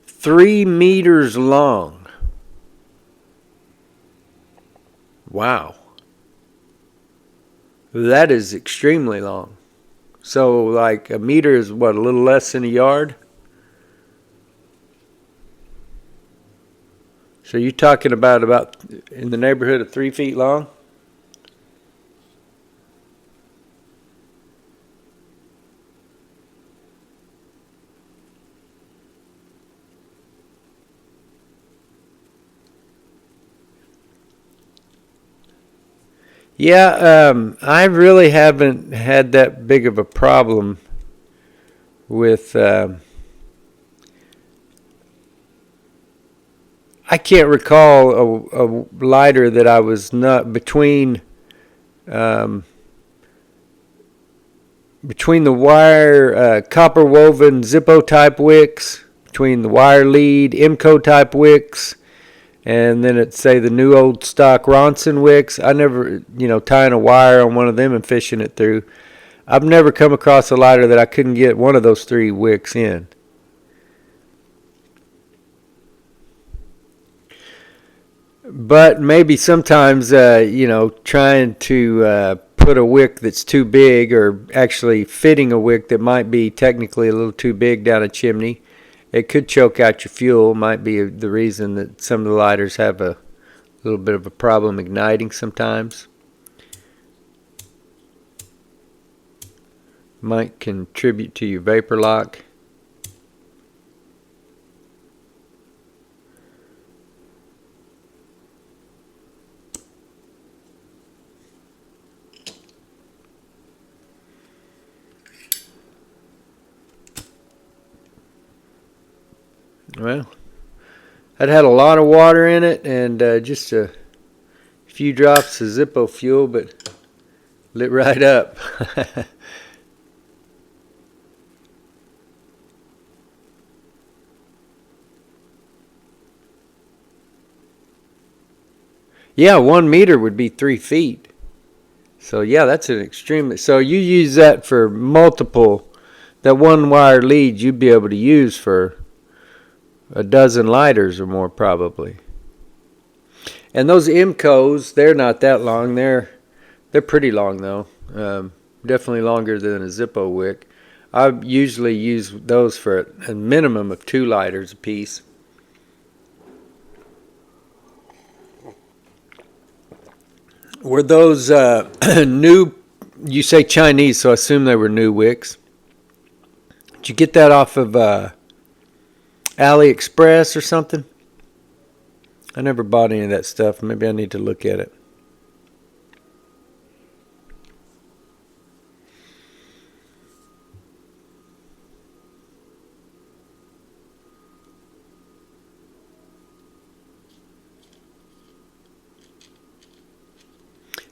Three meters long. Wow. That is extremely long. So like a meter is what, a little less than a yard? So you're talking about in the neighborhood of 3 feet long? Yeah, I really haven't had that big of a problem with. I can't recall a lighter that I was not between the wire copper woven Zippo type wicks, between the wire lead Imco type wicks, and then it's say the new old stock Ronson wicks. I never, tying a wire on one of them and fishing it through. I've never come across a lighter that I couldn't get one of those three wicks in. But maybe sometimes, trying to put a wick that's too big, or actually fitting a wick that might be technically a little too big down a chimney, it could choke out your fuel. Might be the reason that some of the lighters have a little bit of a problem igniting sometimes. Might contribute to your vapor lock. Well, I'd had a lot of water in it and just a few drops of Zippo fuel, but lit right up. Yeah, 1 meter would be 3 feet. So yeah, that's an extremely. So you use that for multiple. That one wire lead you'd be able to use for a dozen lighters or more probably. And those MCOs, they're not that long. They're pretty long though. Definitely longer than a Zippo wick. I usually use those for a minimum of 2 lighters a piece. Were those new? You say Chinese, so I assume they were new wicks. Did you get that off of AliExpress or something? I never bought any of that stuff. Maybe I need to look at it.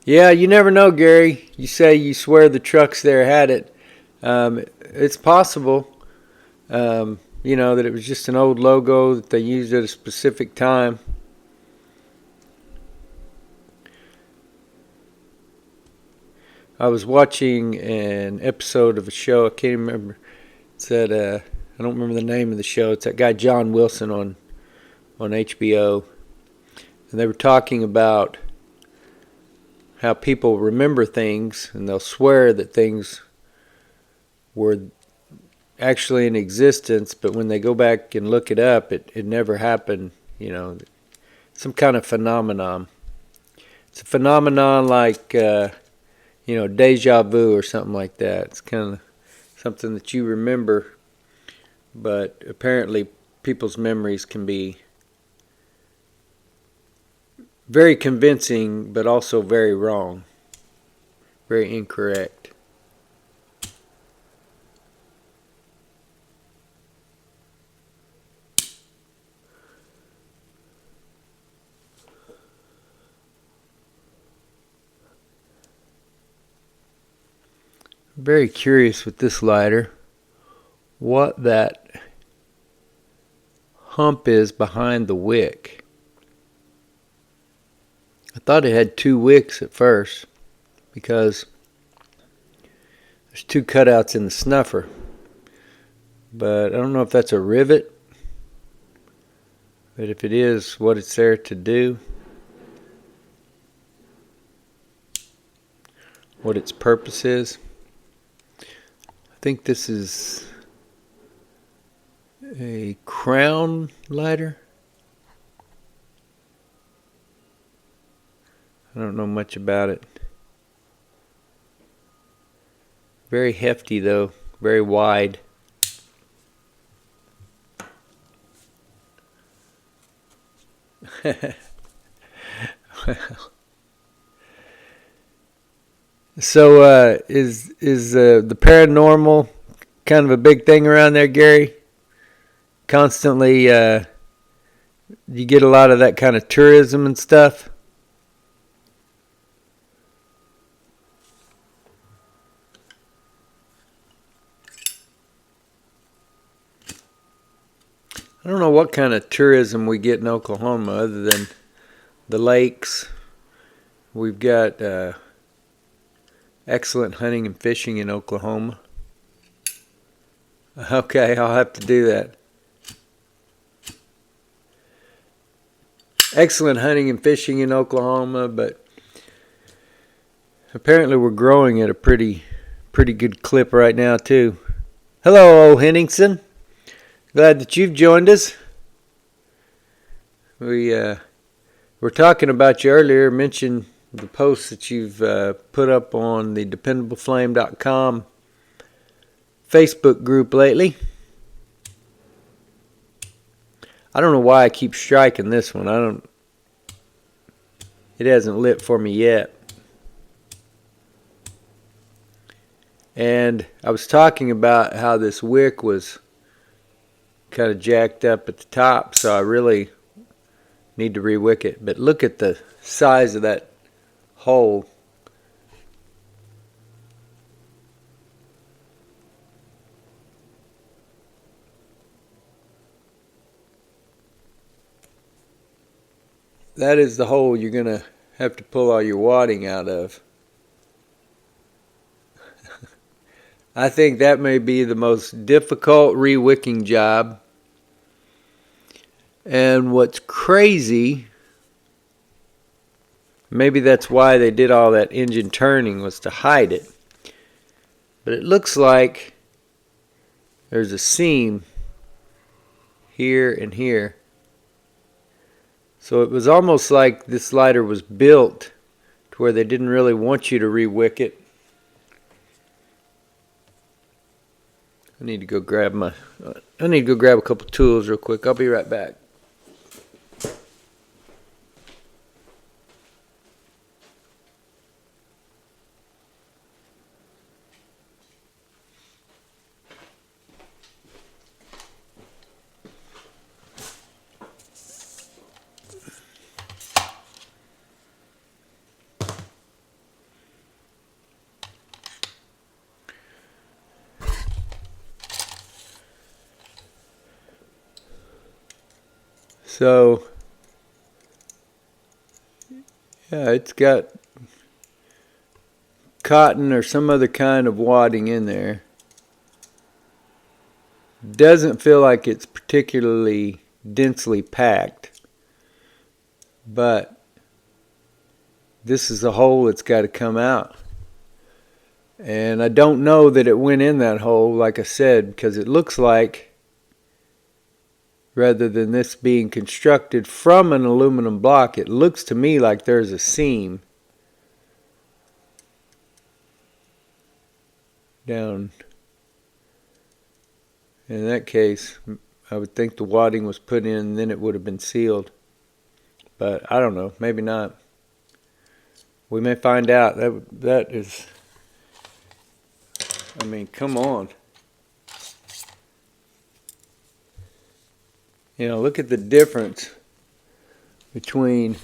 Yeah, you never know, Gary. You say you swear the trucks there had it. It's possible, that it was just an old logo that they used at a specific time. I was watching an episode of a show. I can't remember. It's that I don't remember the name of the show. It's that guy John Wilson on HBO, and they were talking about how people remember things and they'll swear that things were actually in existence, but when they go back and look it up, it never happened. Some kind of phenomenon. It's a phenomenon like deja vu or something like that. It's kind of something that you remember, but apparently people's memories can be very convincing, but also very wrong, very incorrect. I'm very curious with this lighter what that hump is behind the wick. I thought it had 2 wicks at first because there's 2 cutouts in the snuffer, but I don't know if that's a rivet, but if it is, what it's there to do, what its purpose is. I think this is a crown lighter. I don't know much about it. Very hefty though, very wide. So is the paranormal kind of a big thing around there, Gary? Constantly, you get a lot of that kind of tourism and stuff? I don't know what kind of tourism we get in Oklahoma other than the lakes. We've got excellent hunting and fishing in Oklahoma. Okay, I'll have to do that. Excellent hunting and fishing in Oklahoma, but apparently we're growing at a pretty good clip right now too. Hello, old Henningsen. Glad that you've joined us. We were talking about you earlier, mentioned the posts that you've put up on the dependableflame.com Facebook group lately. I don't know why I keep striking this one. It hasn't lit for me yet. And I was talking about how this wick was kind of jacked up at the top, so I really need to re-wick it. But look at the size of that hole. That is the hole you're going to have to pull all your wadding out of. I think that may be the most difficult re-wicking job. And what's crazy, maybe that's why they did all that engine turning, was to hide it. But it looks like there's a seam here and here. So it was almost like this lighter was built to where they didn't really want you to re-wick it. I need to go grab a couple tools real quick. I'll be right back. So, yeah, it's got cotton or some other kind of wadding in there. Doesn't feel like it's particularly densely packed, but this is a hole that's got to come out. And I don't know that it went in that hole, like I said, because it looks like, rather than this being constructed from an aluminum block, it looks to me like there's a seam down. In that case, I would think the wadding was put in and then it would have been sealed. But I don't know, maybe not. We may find out. That is, I mean, come on. You know, look at the difference between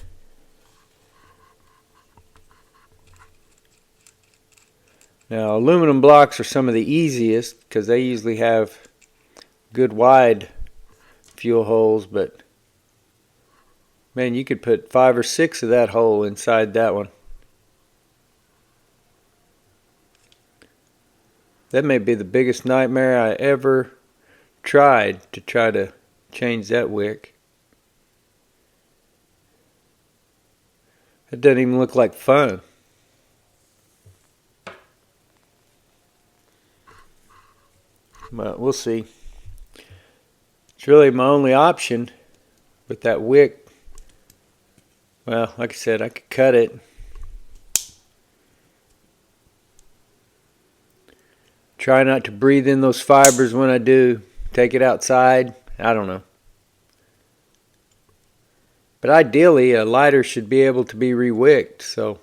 now aluminum blocks are some of the easiest because they usually have good wide fuel holes, but man, you could put 5 or 6 of that hole inside that one. That may be the biggest nightmare I ever tried to try to change that wick. It doesn't even look like fun. But we'll see. It's really my only option with that wick. Well, like I said, I could cut it. Try not to breathe in those fibers when I do. Take it outside. I don't know. But ideally, a lighter should be able to be re-wicked. So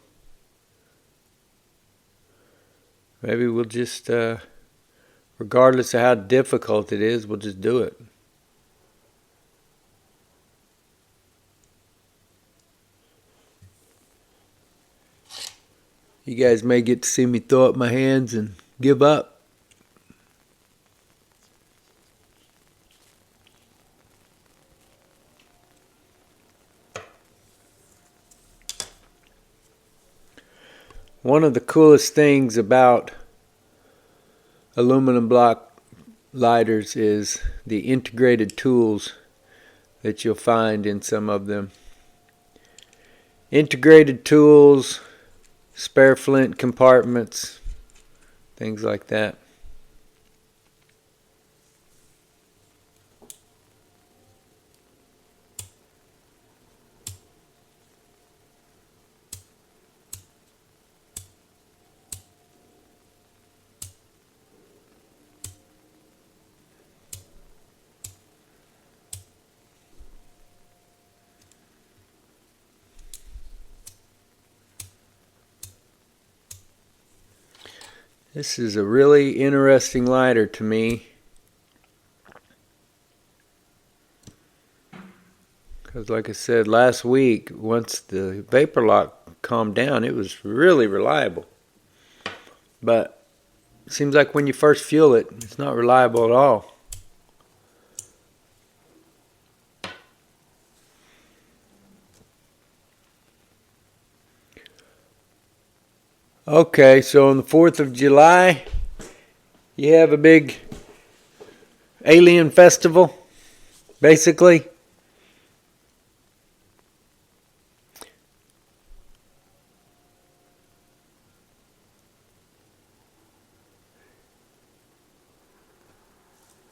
maybe we'll just, regardless of how difficult it is, we'll just do it. You guys may get to see me throw up my hands and give up. One of the coolest things about aluminum block lighters is the integrated tools that you'll find in some of them. Integrated tools, spare flint compartments, things like that. This is a really interesting lighter to me. Because like I said last week, once the vapor lock calmed down, it was really reliable. But it seems like when you first fuel it, it's not reliable at all. Okay, so on the 4th of July, you have a big alien festival, basically.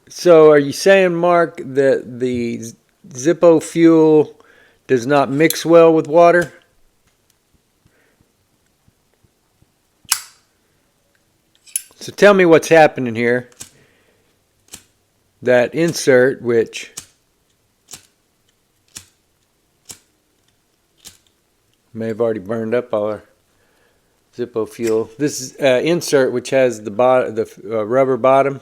So are you saying, Mark, that the Zippo fuel does not mix well with water? So tell me what's happening here. That insert, which may have already burned up our Zippo fuel. This insert, which has the rubber bottom,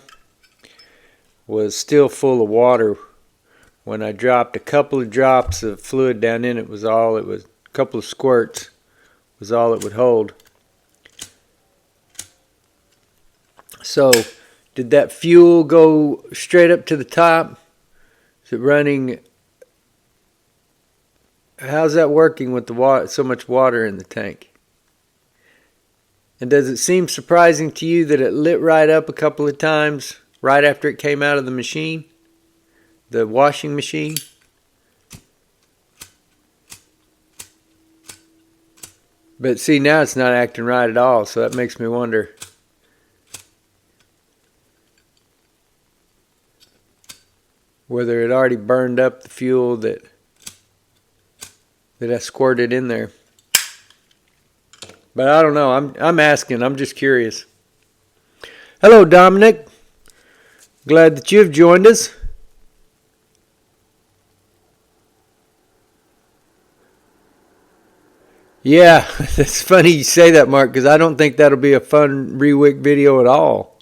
was still full of water. When I dropped a couple of drops of fluid down in it, a couple of squirts was all it would hold. So, did that fuel go straight up to the top? Is it running? How's that working with the water, so much water in the tank? And does it seem surprising to you that it lit right up a couple of times right after it came out of the machine? The washing machine? But see, now it's not acting right at all, so that makes me wonder. Whether it already burned up the fuel that I squirted in there. But I don't know. I'm asking. I'm just curious. Hello, Dominic. Glad that you've joined us. Yeah, it's funny you say that, Mark, because I don't think that'll be a fun rewick video at all.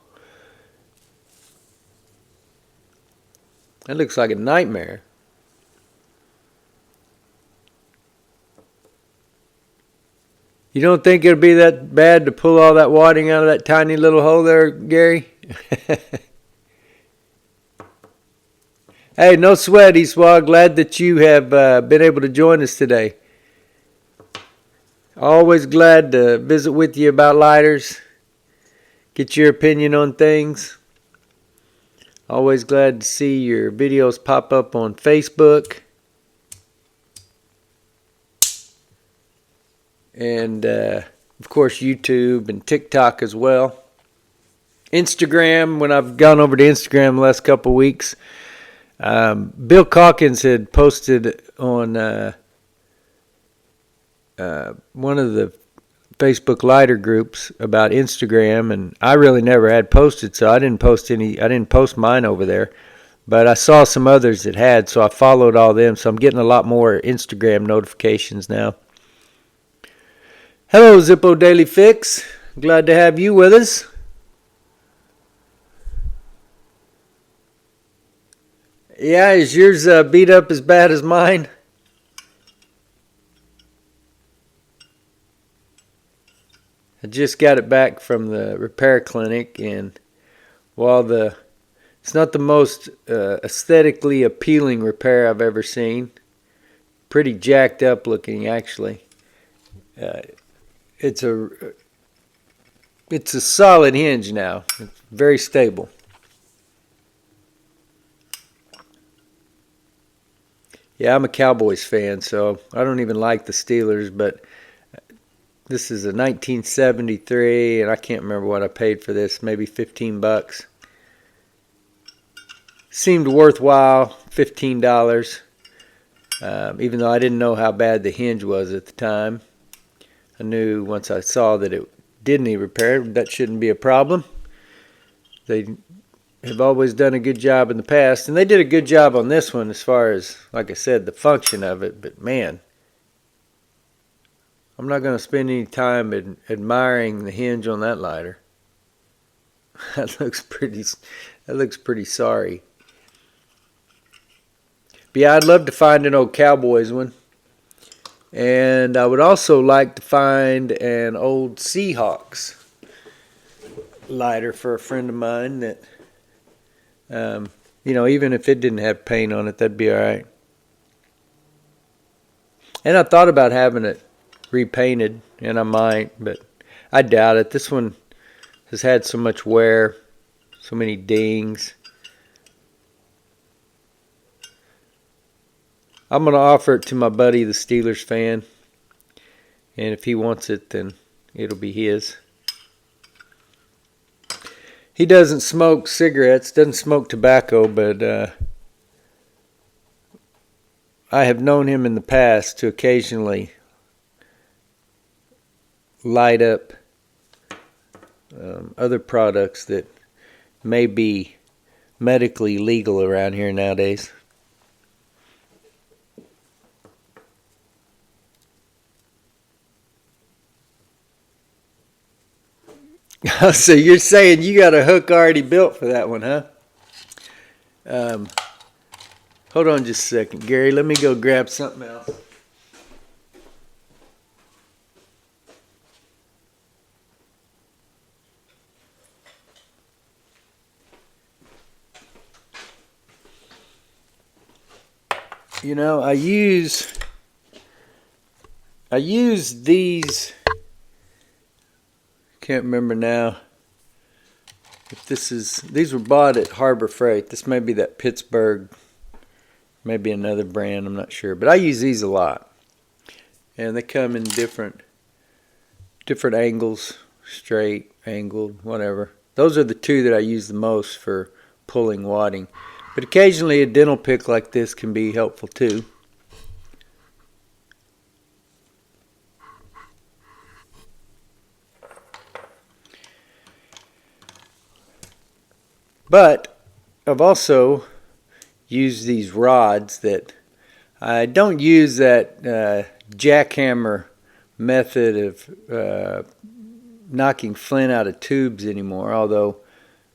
That looks like a nightmare. You don't think it'll be that bad to pull all that wadding out of that tiny little hole there, Gary? Hey, no sweat, Eastwall. Glad that you have been able to join us today. Always glad to visit with you about lighters, get your opinion on things. Always glad to see your videos pop up on Facebook. And, of course, YouTube and TikTok as well. Instagram, when I've gone over to Instagram the last couple of weeks, Bill Calkins had posted on one of the Facebook lighter groups about Instagram, and I really never had posted, so I didn't post mine over there. But I saw some others that had, so I followed all them, so I'm getting a lot more Instagram notifications now. Hello, Zippo Daily Fix. Glad to have you with us. Yeah, is yours beat up as bad as mine? I just got it back from the repair clinic, and while it's not the most aesthetically appealing repair I've ever seen, pretty jacked up looking actually. It's a solid hinge now. It's very stable. Yeah, I'm a Cowboys fan, so I don't even like the Steelers, but this is a 1973, and I can't remember what I paid for this, maybe $15. Seemed worthwhile, $15, even though I didn't know how bad the hinge was at the time. I knew once I saw that it did need repair, that shouldn't be a problem. They have always done a good job in the past, and they did a good job on this one as far as, like I said, the function of it, but man, I'm not going to spend any time admiring the hinge on that lighter. That looks pretty sorry. But yeah, I'd love to find an old Cowboys one. And I would also like to find an old Seahawks lighter for a friend of mine that, even if it didn't have paint on it, that'd be all right. And I thought about having it repainted, and I might, but I doubt it. This one has had so much wear, so many dings. I'm going to offer it to my buddy, the Steelers fan. And if he wants it, then it'll be his. He doesn't smoke cigarettes, doesn't smoke tobacco, but I have known him in the past to occasionally light up other products that may be medically legal around here nowadays. So you're saying you got a hook already built for that one, huh? Hold on just a second, Gary. Let me go grab something else. I use these. Can't remember now if these were bought at Harbor Freight. This may be that Pittsburgh, maybe another brand, I'm not sure. But I use these a lot. And they come in different angles, straight, angled, whatever. Those are the two that I use the most for pulling wadding. But occasionally a dental pick like this can be helpful too. But I've also used these rods that I don't use that jackhammer method of knocking flint out of tubes anymore, although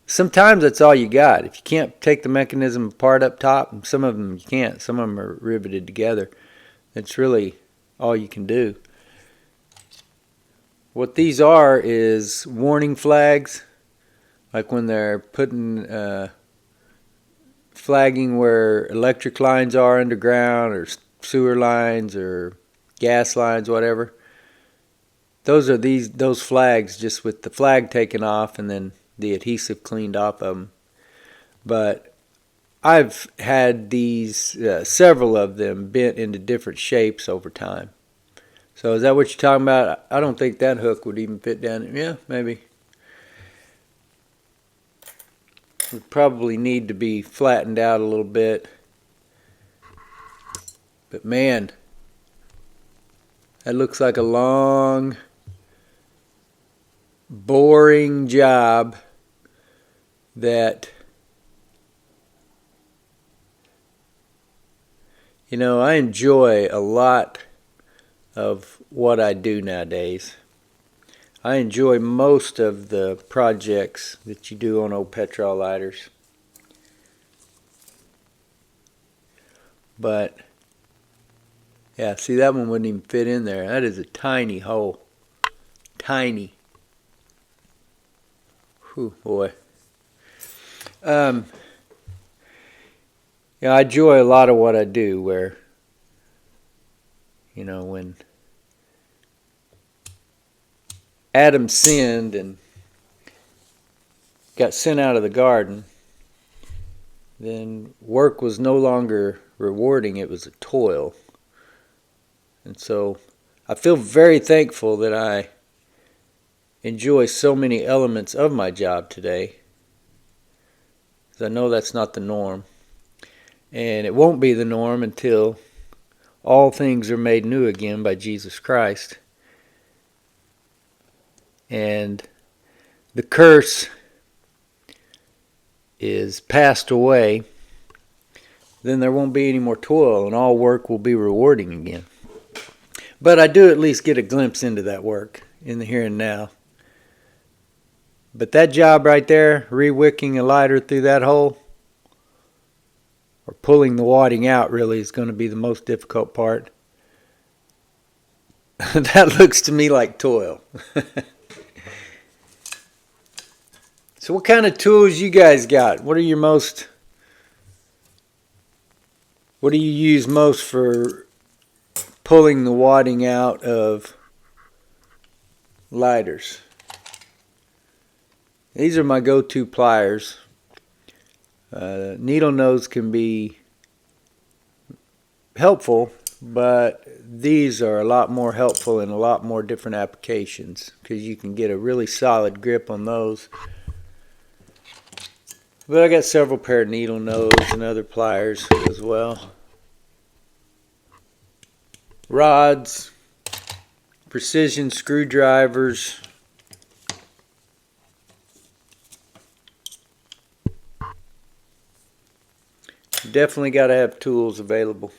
sometimes that's all you got. If you can't take the mechanism apart up top, some of them you can't. Some of them are riveted together. That's really all you can do. What these are is warning flags. Like when they're putting flagging where electric lines are underground or sewer lines or gas lines, whatever. Those are those flags, just with the flag taken off and then the adhesive cleaned off of them. But I've had these, several of them, bent into different shapes over time. So is that what you're talking about? I don't think that hook would even fit down. Yeah, maybe. Would probably need to be flattened out a little bit. But man, that looks like a long, boring job that, I enjoy a lot of what I do nowadays. I enjoy most of the projects that you do on old petrol lighters. But, yeah, see, that one wouldn't even fit in there. That is a tiny hole. Tiny. Whew, boy. I enjoy a lot of what I do where, when Adam sinned and got sent out of the garden, then work was no longer rewarding, it was a toil. And so I feel very thankful that I enjoy so many elements of my job today, because I know that's not the norm. And it won't be the norm until all things are made new again by Jesus Christ. And the curse is passed away, then there won't be any more toil and all work will be rewarding again. But I do at least get a glimpse into that work in the here and now. But that job right there, re-wicking a lighter through that hole, or pulling the wadding out, really is going to be the most difficult part. That looks to me like toil. So what kind of tools you guys got? What do you use most for pulling the wadding out of lighters? These are my go-to pliers. Needle nose can be helpful, but these are a lot more helpful in a lot more different applications because you can get a really solid grip on those. But I got several pair of needle nose and other pliers as well. Rods, precision screwdrivers. Definitely got to have tools available.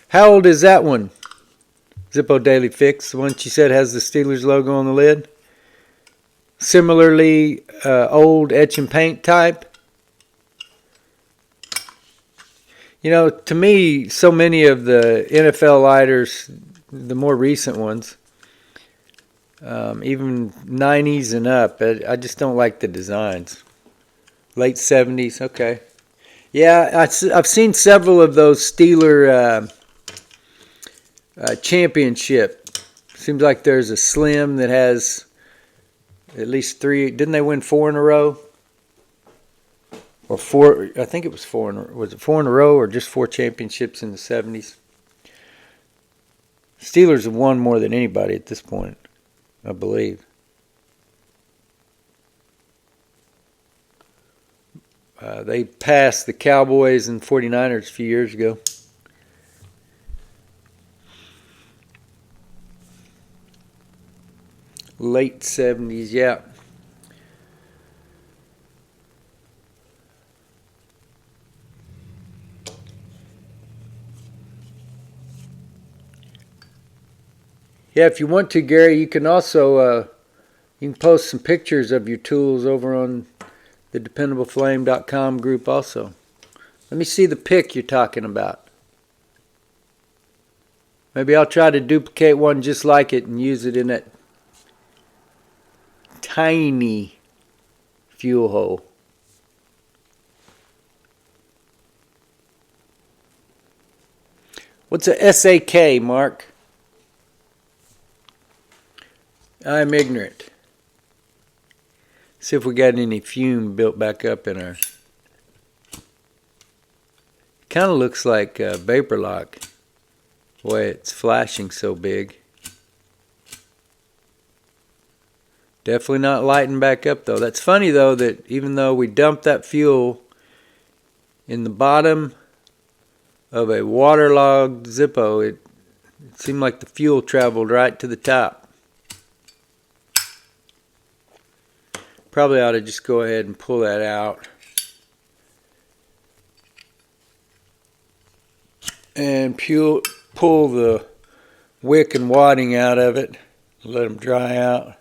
How old is that one? Zippo Daily Fix, the one you said has the Steelers logo on the lid. Similarly, old etch and paint type. You know, to me, so many of the NFL lighters, the more recent ones, even 90s and up, I just don't like the designs. Late 70s, okay. Yeah, I've seen several of those Steeler championship. Seems like there's a slim that has at least 3. Didn't they win 4 in a row? Or 4? I think it was 4. Was it 4 in a row or just 4 championships in the 70s? Steelers have won more than anybody at this point, I believe. They passed the Cowboys and 49ers a few years ago. Late 70s, yeah. Yeah, if you want to, Gary, you can also you can post some pictures of your tools over on the DependableFlame.com group also. Let me see the pick you're talking about. Maybe I'll try to duplicate one just like it and use it in that tiny fuel hole. What's a SAK, Mark? I'm ignorant. See if we got any fume built back up in our... Kind of looks like vapor lock. Boy, it's flashing so big. Definitely not lighting back up though. That's funny though that even though we dumped that fuel in the bottom of a waterlogged Zippo, it seemed like the fuel traveled right to the top. Probably ought to just go ahead and pull that out. And pull the wick and wadding out of it. Let them dry out.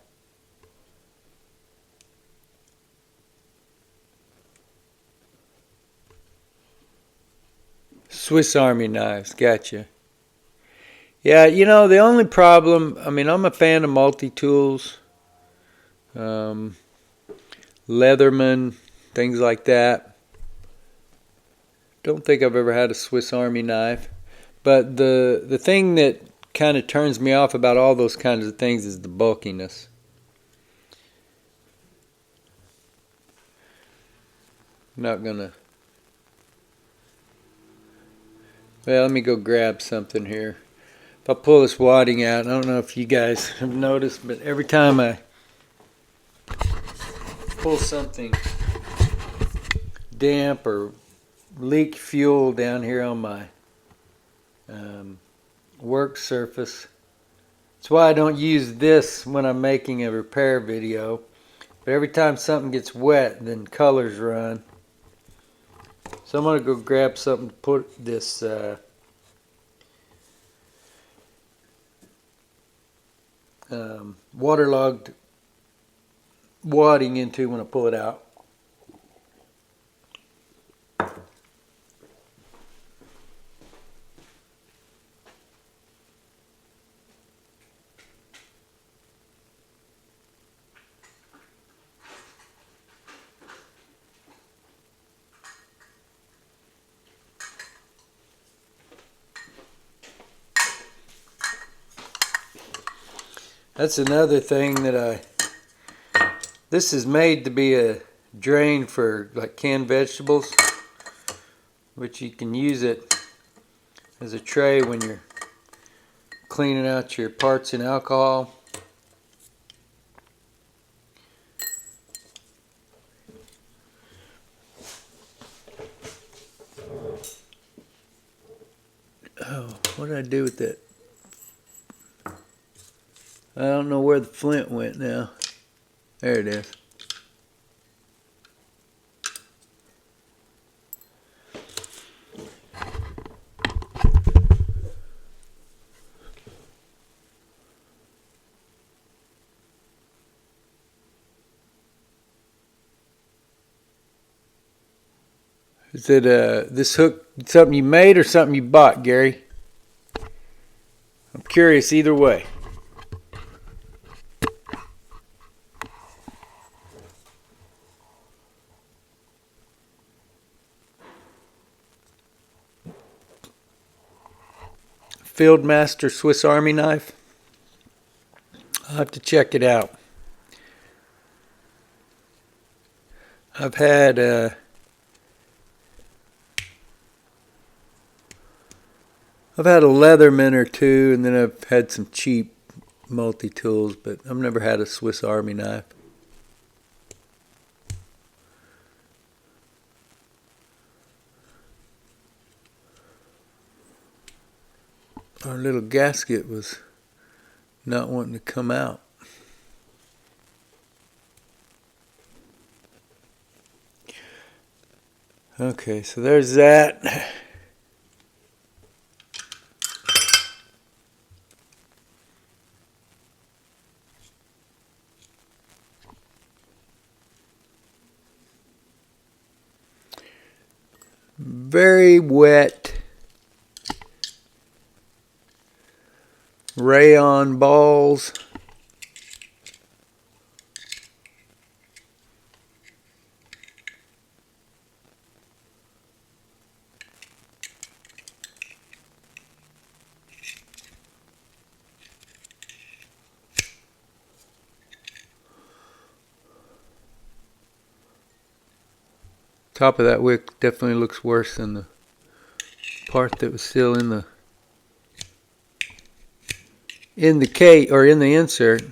Swiss Army knives, gotcha. Yeah, you know, the only problem, I mean, I'm a fan of multi-tools. Leatherman, things like that. Don't think I've ever had a Swiss Army knife. But the thing that kind of turns me off about all those kinds of things is the bulkiness. I'm not gonna... Well, let me go grab something here. If I pull this wadding out, I don't know if you guys have noticed, but every time I pull something damp or leak fuel down here on my work surface, That's why I don't use this when I'm making a repair video. But every time something gets wet, then colors run. So I'm going to go grab something to put this waterlogged wadding into when I pull it out. That's another thing that this is made to be a drain for like canned vegetables, which you can use it as a tray when you're cleaning out your parts in alcohol. Oh, what did I do with that? I don't know where the flint went now. There it is. Is it this hook something you made or something you bought, Gary? I'm curious either way. Fieldmaster Swiss Army knife. I'll have to check it out. I've had a Leatherman or two, and then I've had some cheap multi-tools, but I've never had a Swiss Army knife. Our little gasket was not wanting to come out. Okay, so there's that. Very wet rayon balls. Top of that wick definitely looks worse than the part that was still in the case or in the insert.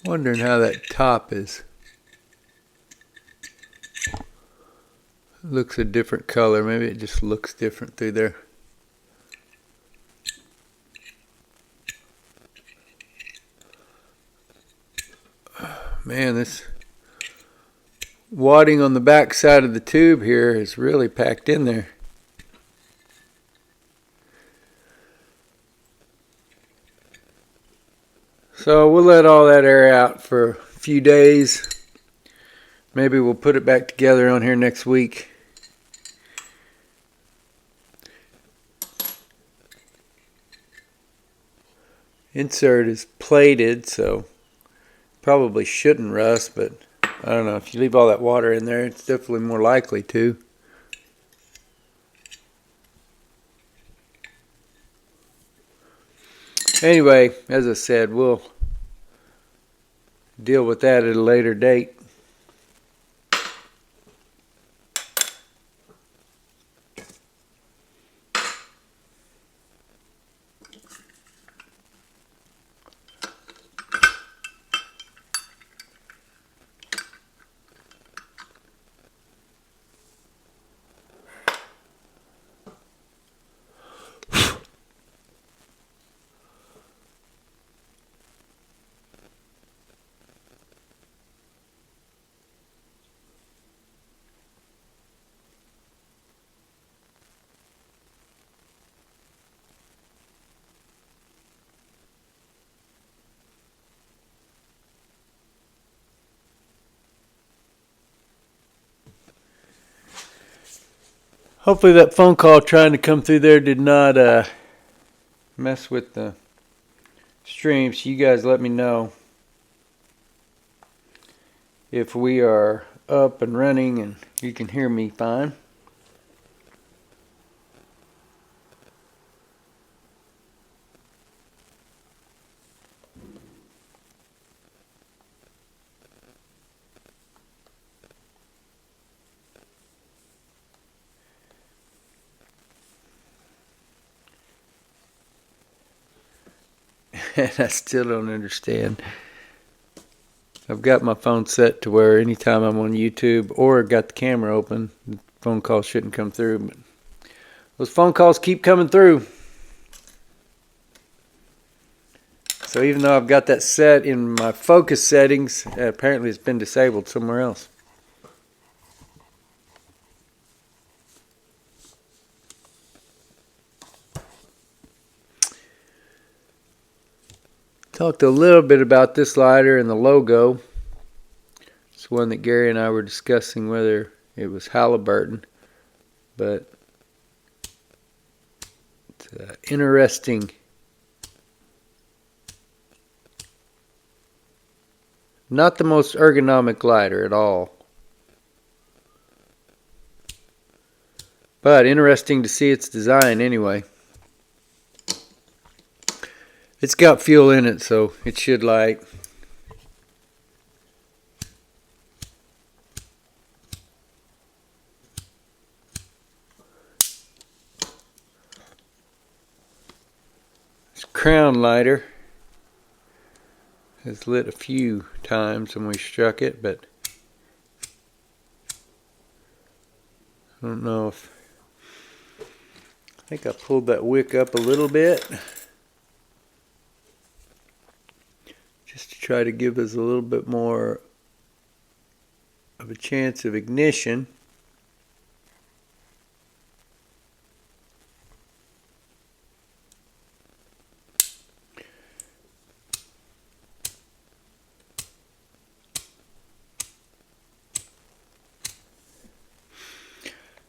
Wondering how that top is. Looks a different color. Maybe it just looks different through there. Man, this wadding on the back side of the tube here is really packed in there. So we'll let all that air out for a few days. Maybe we'll put it back together on here next week. Insert is plated, so probably shouldn't rust, but I don't know. If you leave all that water in there, it's definitely more likely to. Anyway, as I said, we'll deal with that at a later date. Hopefully that phone call trying to come through there did not mess with the stream. So you guys let me know if we are up and running and you can hear me fine. And I still don't understand. I've got my phone set to where anytime I'm on YouTube or got the camera open, the phone call shouldn't come through. But those phone calls keep coming through. So even though I've got that set in my focus settings, apparently it's been disabled somewhere else. Talked a little bit about this lighter and the logo. It's one that Gary and I were discussing whether it was Halliburton, but it's interesting. Not the most ergonomic lighter at all, but interesting to see its design anyway. It's got fuel in it, so it should light. This crown lighter has lit a few times when we struck it, but I don't know if... I think I pulled that wick up a little bit, just to try to give us a little bit more of a chance of ignition.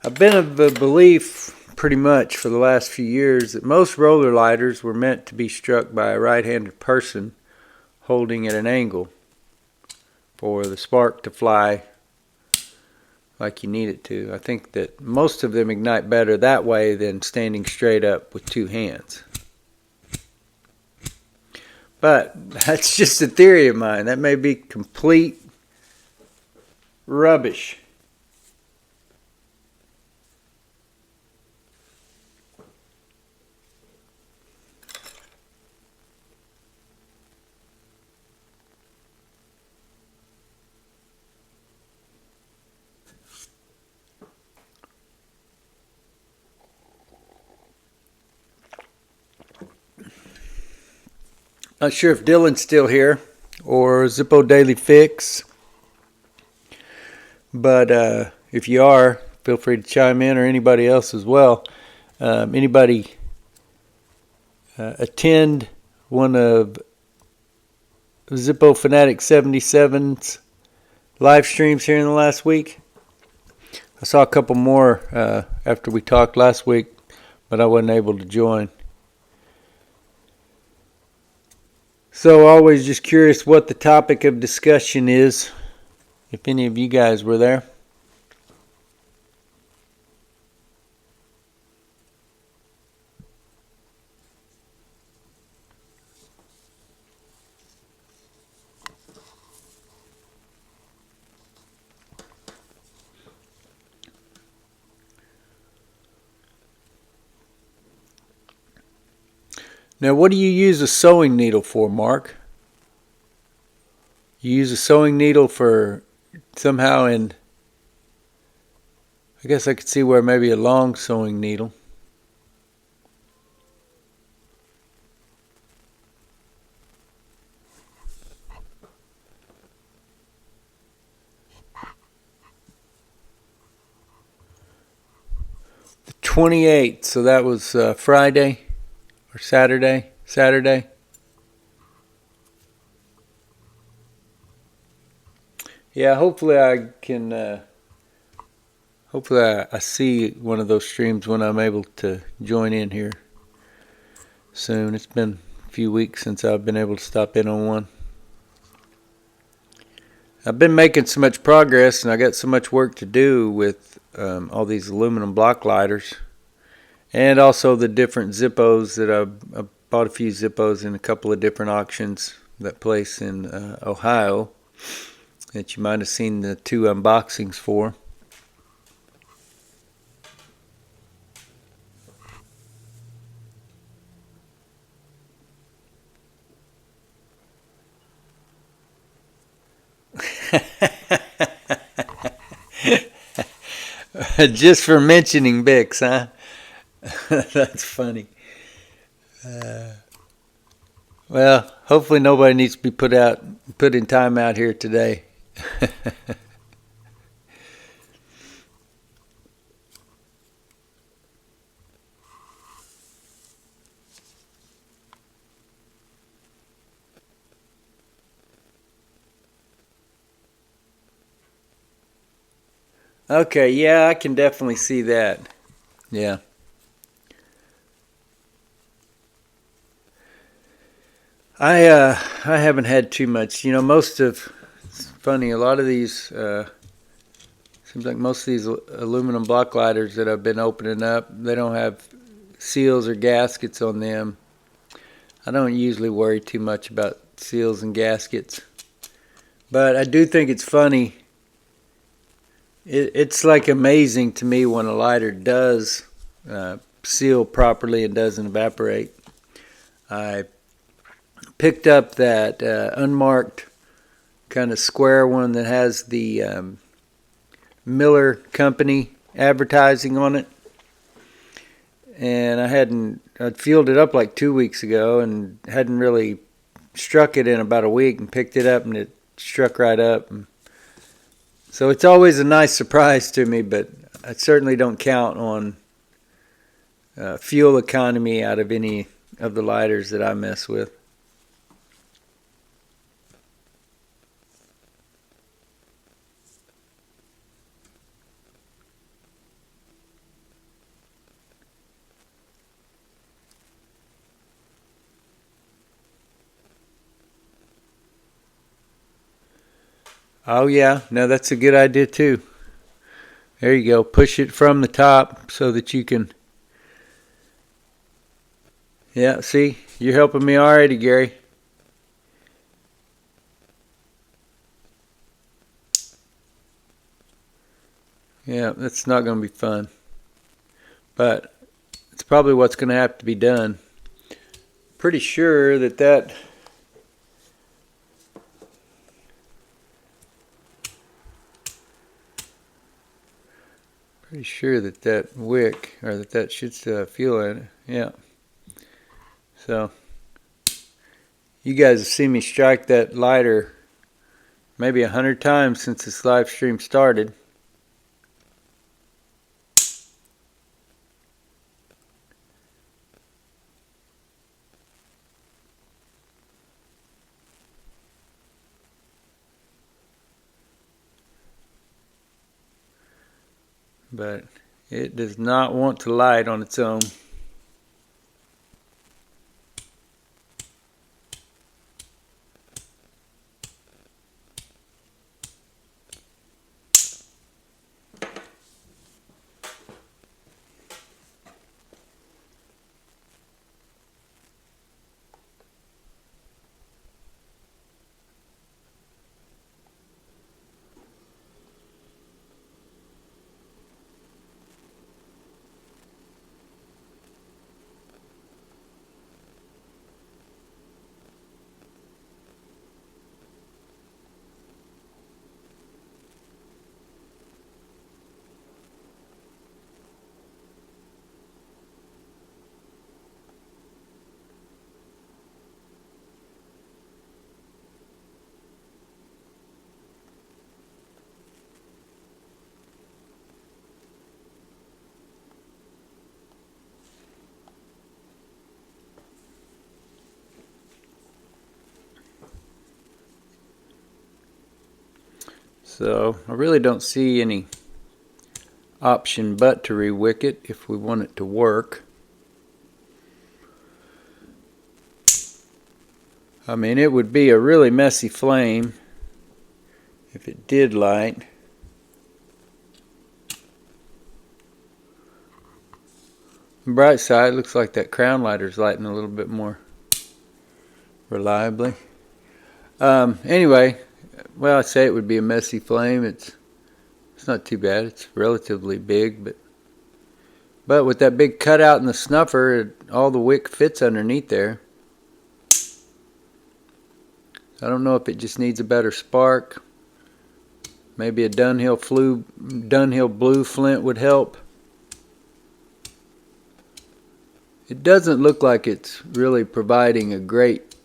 I've been of the belief pretty much for the last few years that most roller lighters were meant to be struck by a right-handed person holding at an angle for the spark to fly like you need it to. I think that most of them ignite better that way than standing straight up with two hands. But that's just a theory of mine. That may be complete rubbish. Not sure if Dylan's still here or Zippo Daily Fix, but if you are, feel free to chime in, or anybody else as well. Anybody attend one of Zippo Fanatic 77's live streams here in the last week? I saw a couple more after we talked last week, but I wasn't able to join. So always just curious what the topic of discussion is, if any of you guys were there. Now, what do you use a sewing needle for, Mark? You use a sewing needle for somehow in, I guess I could see where maybe a long sewing needle. The 28th, so that was Friday or Saturday? Saturday. Yeah, hopefully I can. Hopefully I see one of those streams when I'm able to join in here soon. It's been a few weeks since I've been able to stop in on one. I've been making so much progress, and I got so much work to do with all these aluminum block lighters, and also the different Zippos that I bought a few Zippos in a couple of different auctions. That place in Ohio that you might have seen the 2 unboxings for. Just for mentioning Bix, huh? That's funny. Well, hopefully nobody needs to be put in time out here today. Okay, yeah, I can definitely see that. Yeah. I haven't had too much. It's funny, a lot of these seems like most of these aluminum block lighters that I've been opening up, they don't have seals or gaskets on them. I don't usually worry too much about seals and gaskets. But I do think it's funny. It's like amazing to me when a lighter does seal properly and doesn't evaporate. I picked up that unmarked kind of square one that has the Miller Company advertising on it. And I'd filled it up like 2 weeks ago and hadn't really struck it in about a week, and picked it up and it struck right up. So it's always a nice surprise to me, but I certainly don't count on fuel economy out of any of the lighters that I mess with. Oh yeah, no, that's a good idea too. There you go. Push it from the top so that you can. Yeah, see, you're helping me already, Gary. Yeah, that's not going to be fun. But it's probably what's going to have to be done. Pretty sure that wick, or that should still have fuel in it. Yeah. So you guys have seen me strike that lighter maybe 100 times since this live stream started. But it does not want to light on its own. So I really don't see any option but to rewick it if we want it to work. I mean, it would be a really messy flame if it did light. On the bright side, it looks like that crown lighter's lighting a little bit more reliably. Anyway, well, I'd say it would be a messy flame. It's not too bad. It's relatively big, but with that big cutout in the snuffer, all the wick fits underneath there. I don't know if it just needs a better spark. Maybe a Dunhill blue flint would help. It doesn't look like it's really providing a great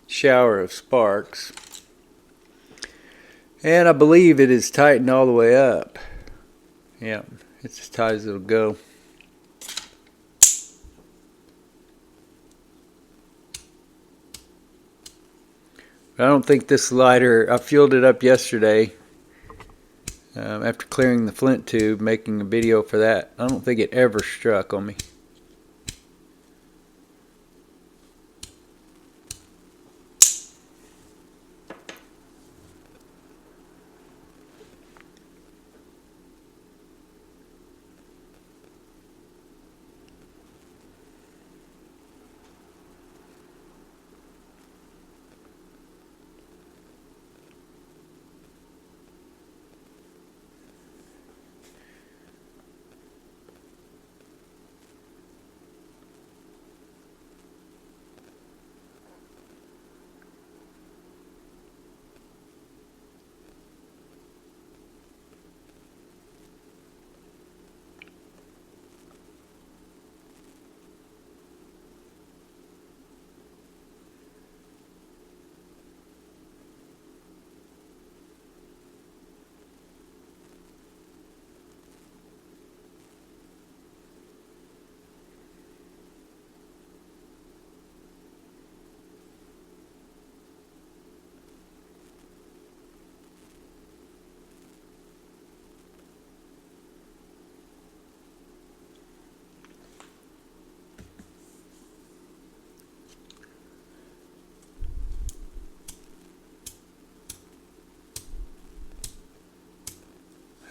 shower of sparks. And I believe it is tightened all the way up. Yeah, it's as tight as it'll go. I don't think this lighter, I fueled it up yesterday after clearing the flint tube, making a video for that. I don't think it ever struck on me.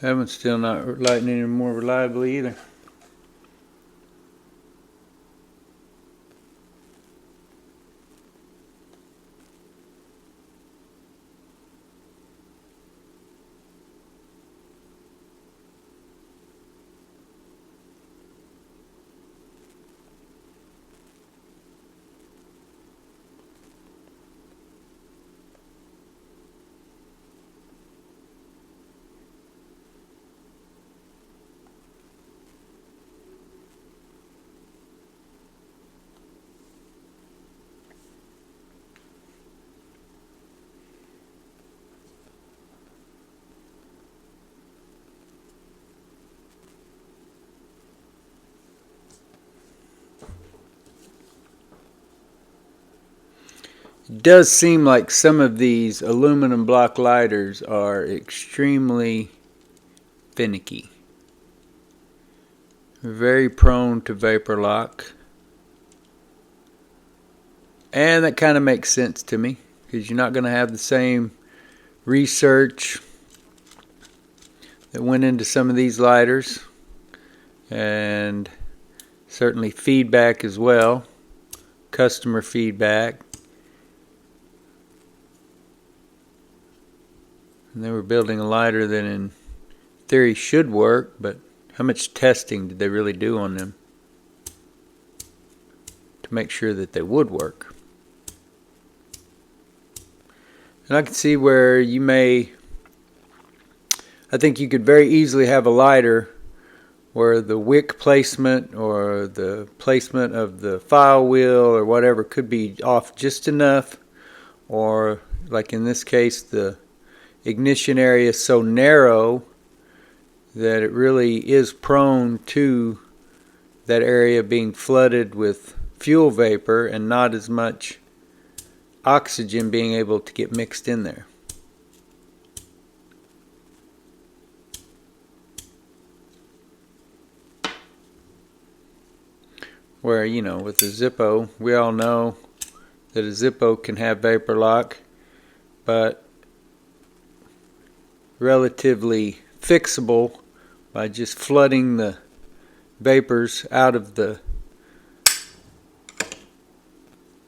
That one's still not lighting any more reliably either. It does seem like some of these aluminum block lighters are extremely finicky. Very prone to vapor lock. And that kind of makes sense to me, because you're not going to have the same research that went into some of these lighters, and certainly feedback as well, customer feedback. And they were building a lighter that in theory should work, but how much testing did they really do on them to make sure that they would work? And I can see where you may, I think you could very easily have a lighter where the wick placement or the placement of the file wheel or whatever could be off just enough, or like in this case the ignition area is so narrow that it really is prone to that area being flooded with fuel vapor and not as much oxygen being able to get mixed in there. Where, with the Zippo, we all know that a Zippo can have vapor lock, but relatively fixable by just flooding the vapors out of the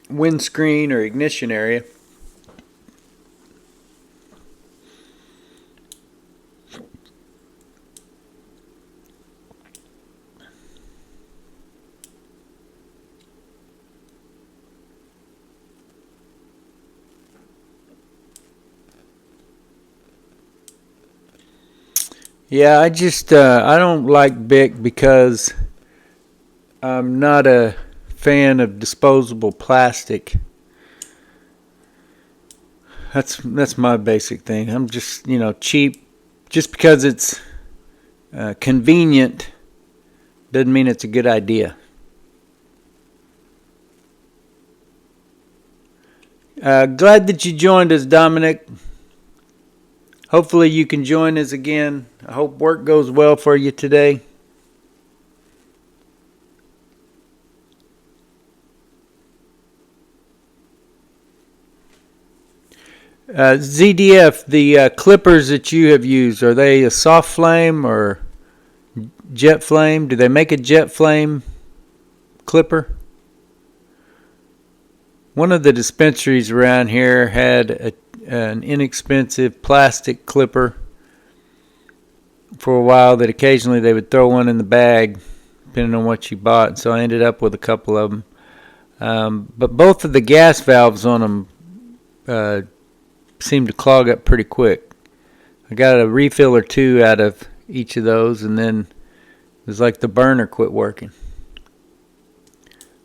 windscreen or ignition area. Yeah, I don't like Bic because I'm not a fan of disposable plastic. That's my basic thing. I'm just, cheap. Just because it's convenient doesn't mean it's a good idea. Glad that you joined us, Dominic. Hopefully you can join us again. I hope work goes well for you today. ZDF, the clippers that you have used, are they a soft flame or jet flame? Do they make a jet flame clipper? One of the dispensaries around here had an inexpensive plastic clipper for a while that occasionally they would throw one in the bag depending on what you bought, so I ended up with a couple of them. But both of the gas valves on them seemed to clog up pretty quick. I got a refill or two out of each of those, and then it was like the burner quit working.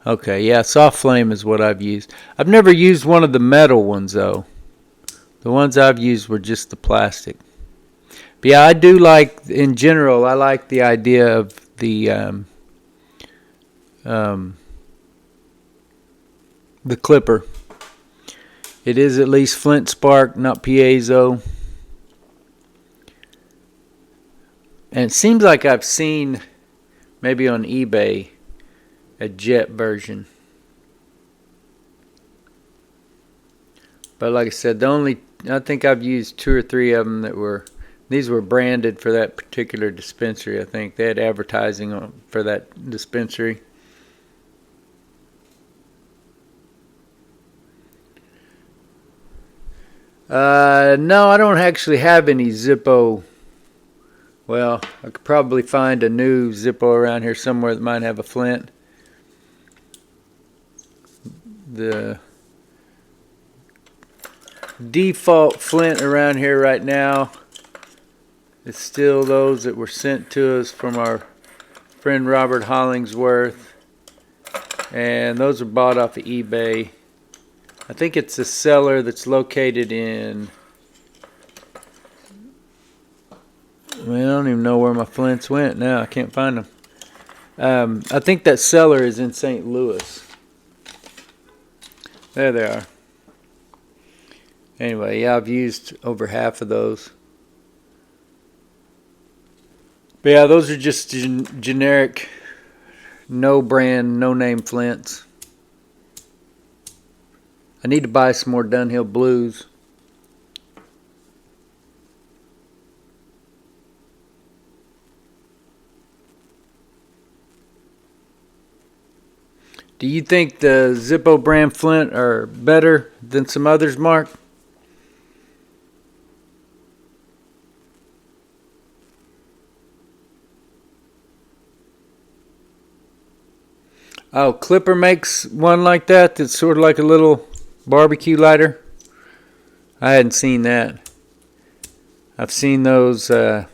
Okay, yeah, soft flame is what I've used. I've never used one of the metal ones, though. The ones I've used were just the plastic. But yeah, I do like, in general, I like the idea of the clipper. It is at least flint spark, not piezo. And it seems like I've seen, maybe on eBay, a jet version. But like I said, I think I've used 2 or 3 of them these were branded for that particular dispensary. I think they had advertising for that dispensary. No, I don't actually have any Zippo. Well, I could probably find a new Zippo around here somewhere that might have a flint. The default flint around here right now is still those that were sent to us from our friend Robert Hollingsworth, and those are bought off of eBay. I think it's a seller that's located in, I don't even know where my flints went now. I can't find them. I think that seller is in St. Louis. There they are. Anyway, yeah, I've used over half of those. But yeah, those are just generic, no brand, no name flints. I need to buy some more Dunhill Blues. Do you think the Zippo brand flint are better than some others, Mark? Oh, Clipper makes one like that that's sort of like a little barbecue lighter. I hadn't seen that. I've seen those, I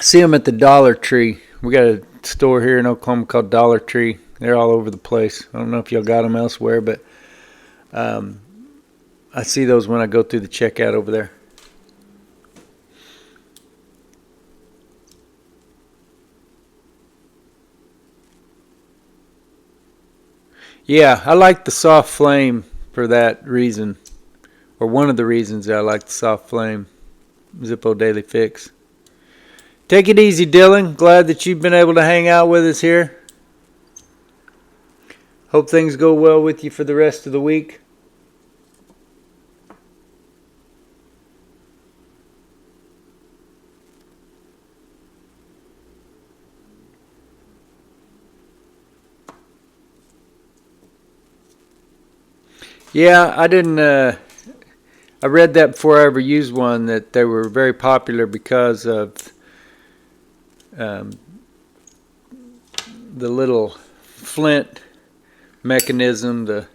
see them at the Dollar Tree. We got a store here in Oklahoma called Dollar Tree. They're all over the place. I don't know if y'all got them elsewhere, but I see those when I go through the checkout over there. Yeah, I like the soft flame for that reason, or one of the reasons that I like the soft flame Zippo Daily Fix. Take it easy, Dylan. Glad that you've been able to hang out with us here. Hope things go well with you for the rest of the week. Yeah, I didn't. I read that before I ever used one, that they were very popular because of the little flint mechanism. The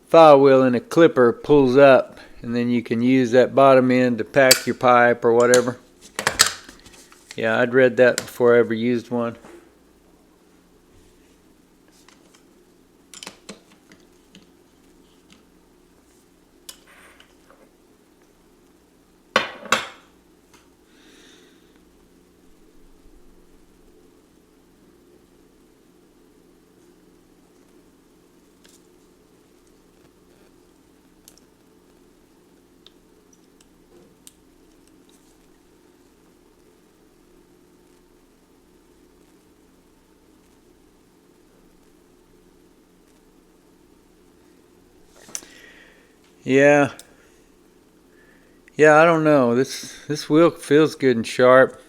file wheel in a clipper pulls up, and then you can use that bottom end to pack your pipe or whatever. Yeah, I'd read that before I ever used one. Yeah. Yeah, I don't know. This wheel feels good and sharp.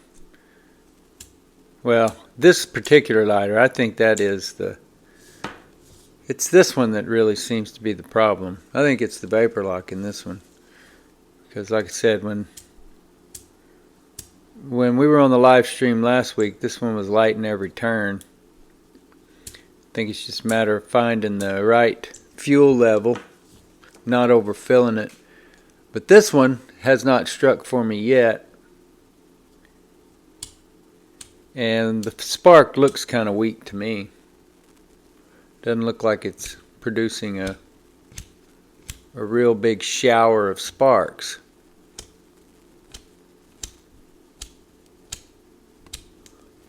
Well, this particular lighter, I think that is it's this one that really seems to be the problem. I think it's the vapor lock in this one. Because like I said, when we were on the live stream last week, this one was lighting every turn. I think it's just a matter of finding the right fuel level, not overfilling it. But this one has not struck for me yet. And the spark looks kind of weak to me. Doesn't look like it's producing a real big shower of sparks.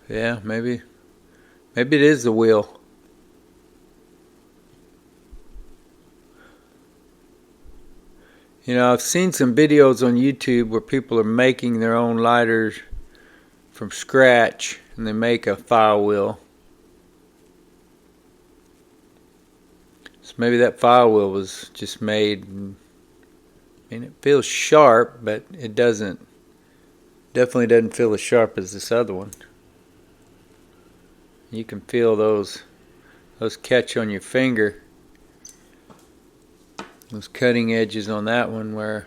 Yeah, maybe it is the wheel. You know, I've seen some videos on YouTube where people are making their own lighters from scratch, and they make a file wheel. So maybe that file wheel was just made. I mean, it feels sharp, but it definitely doesn't feel as sharp as this other one. You can feel those catch on your finger. Those cutting edges on that one were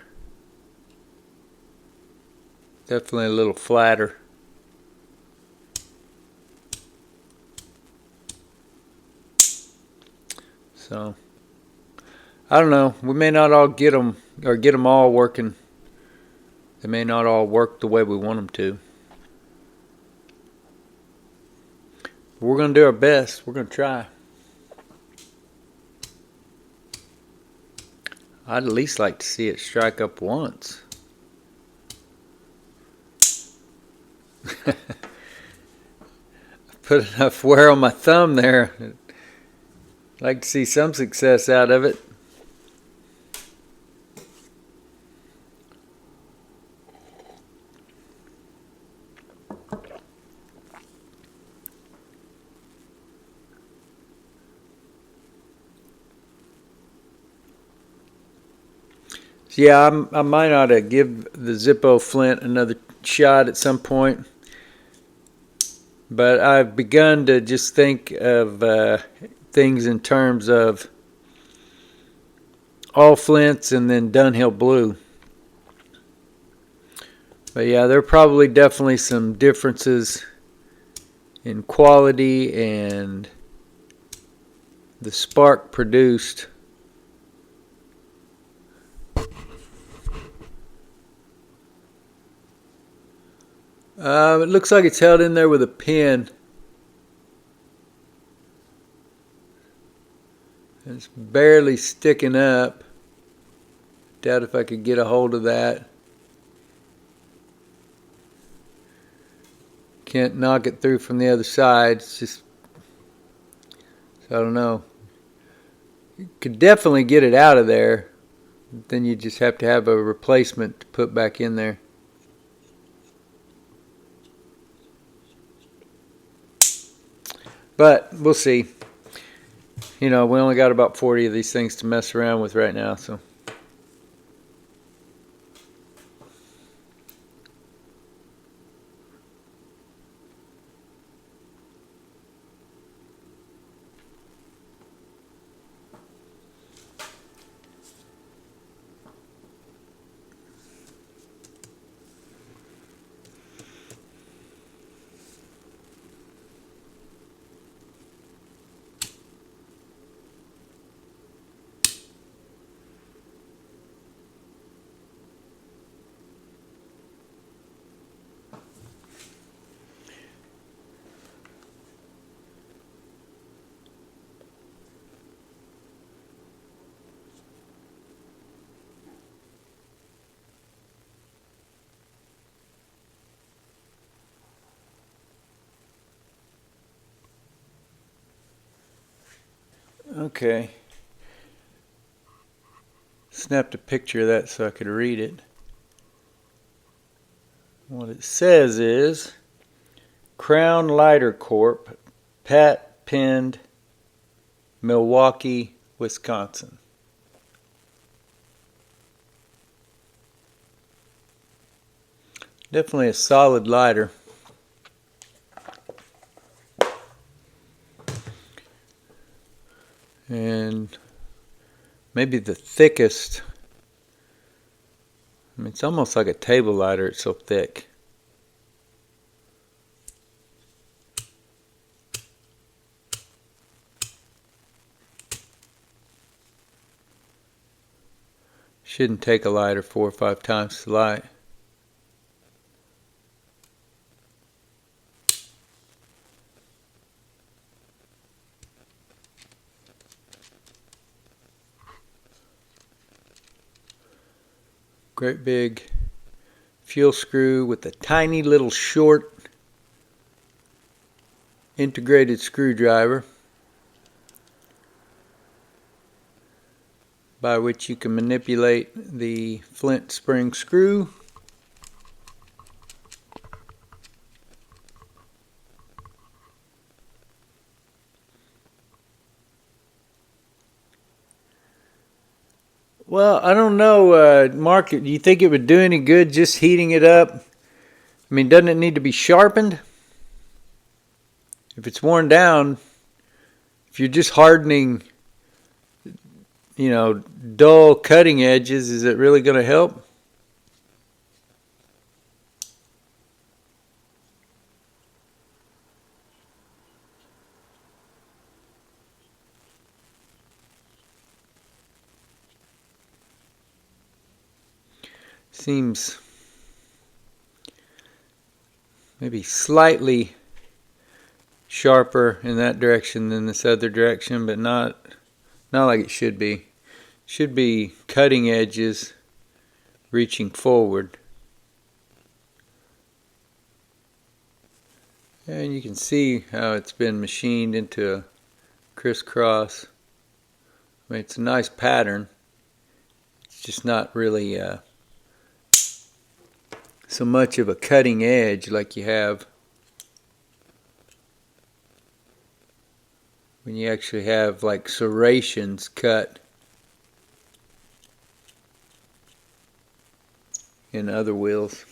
definitely a little flatter. So, I don't know. We may not all get them, or get them all working. They may not all work the way we want them to. We're going to do our best. We're going to try. I'd at least like to see it strike up once. I put enough wear on my thumb there. I'd like to see some success out of it. Yeah, I might ought to give the Zippo flint another shot at some point. But I've begun to just think of things in terms of all flints and then Dunhill blue. But yeah, there are probably definitely some differences in quality and the spark produced. It looks like it's held in there with a pin. It's barely sticking up. Doubt if I could get a hold of that. Can't knock it through from the other side. It's just, so I don't know. You could definitely get it out of there. Then you just have to have a replacement to put back in there. But we'll see. You know, we only got about 40 of these things to mess around with right now, so. Okay. Snapped a picture of that so I could read it. What it says is Crown Lighter Corp, Pat Pinned, Milwaukee, Wisconsin. Definitely a solid lighter. And maybe the thickest. I mean, it's almost like a table lighter, it's so thick. Shouldn't take a lighter 4 or 5 times to light. Great big fuel screw with a tiny little short integrated screwdriver by which you can manipulate the flint spring screw. Well, I don't know, Mark, do you think it would do any good just heating it up? I mean, doesn't it need to be sharpened? If it's worn down, if you're just hardening, you know, dull cutting edges, is it really going to help? Seems maybe slightly sharper in that direction than this other direction, but not like it should be. Should be cutting edges reaching forward. And you can see how it's been machined into a crisscross. I mean, it's a nice pattern. It's just not really so much of a cutting edge like you have when you actually have like serrations cut in other wheels.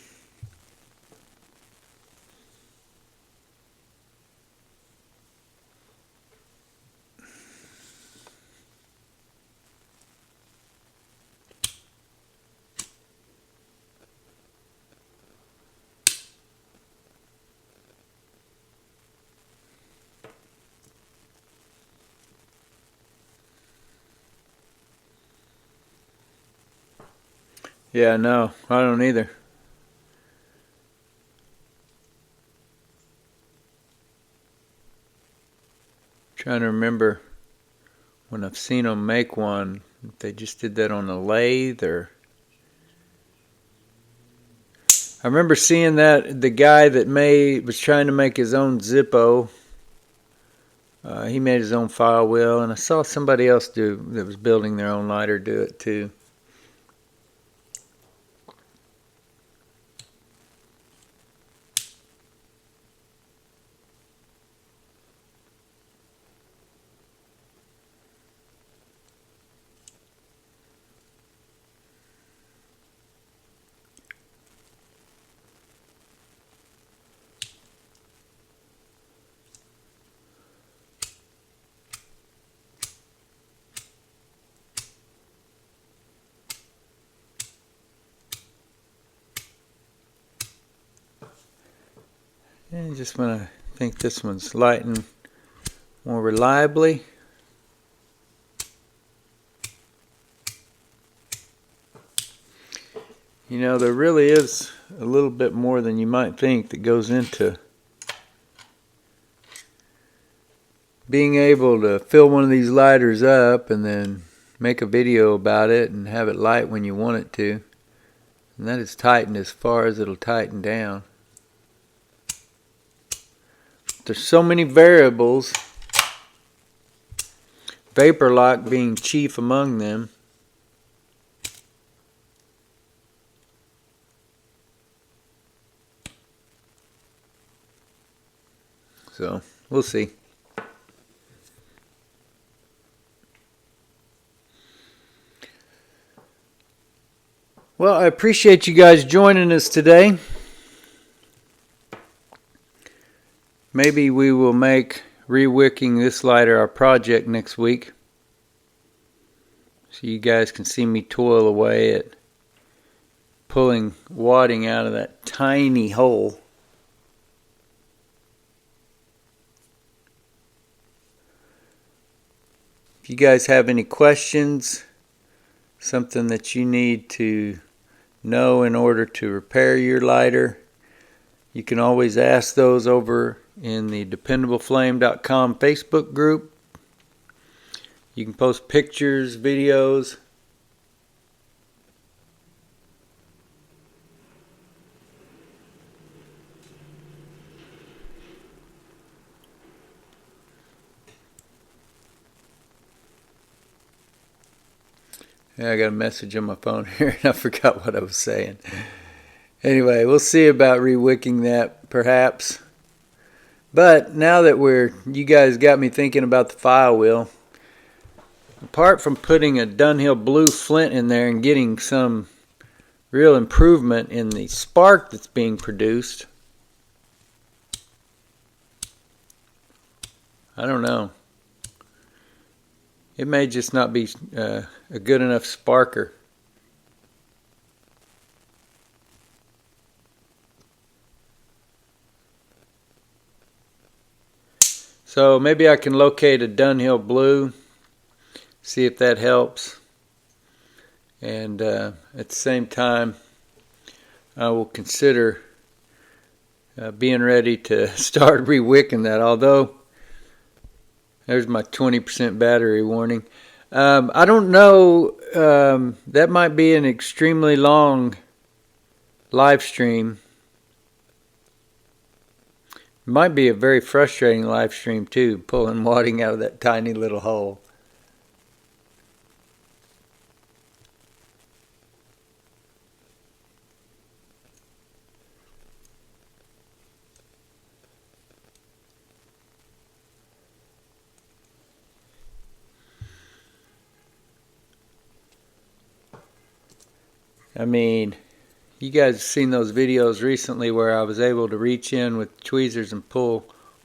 Yeah, no, I don't either. Trying to remember when I've seen them make one, if they just did that on a lathe or... I remember seeing that the guy that was trying to make his own Zippo. He made his own file wheel, and I saw somebody else that was building their own lighter do it too. And just want to think this one's lighting more reliably. You know, there really is a little bit more than you might think that goes into being able to fill one of these lighters up and then make a video about it and have it light when you want it to. And that is tightened as far as it'll tighten down. There's so many variables, vapor lock being chief among them. So, we'll see. Well, I appreciate you guys joining us today. Maybe we will make re-wicking this lighter our project next week, so you guys can see me toil away at pulling wadding out of that tiny hole. If you guys have any questions, something that you need to know in order to repair your lighter, you can always ask those over in the dependableflame.com Facebook group. You can post pictures, videos. Yeah, I got a message on my phone here and I forgot what I was saying. Anyway, we'll see about re-wicking that perhaps. But now that you guys got me thinking about the file wheel, apart from putting a Dunhill blue flint in there and getting some real improvement in the spark that's being produced, I don't know. It may just not be a good enough sparker. So maybe I can locate a Dunhill blue, see if that helps. And at the same time, I will consider being ready to start re-wicking that, although there's my 20% battery warning. I don't know, that might be an extremely long live stream. It might be a very frustrating live stream too, pulling wadding out of that tiny little hole. I mean, you guys have seen those videos recently where I was able to reach in with tweezers and pull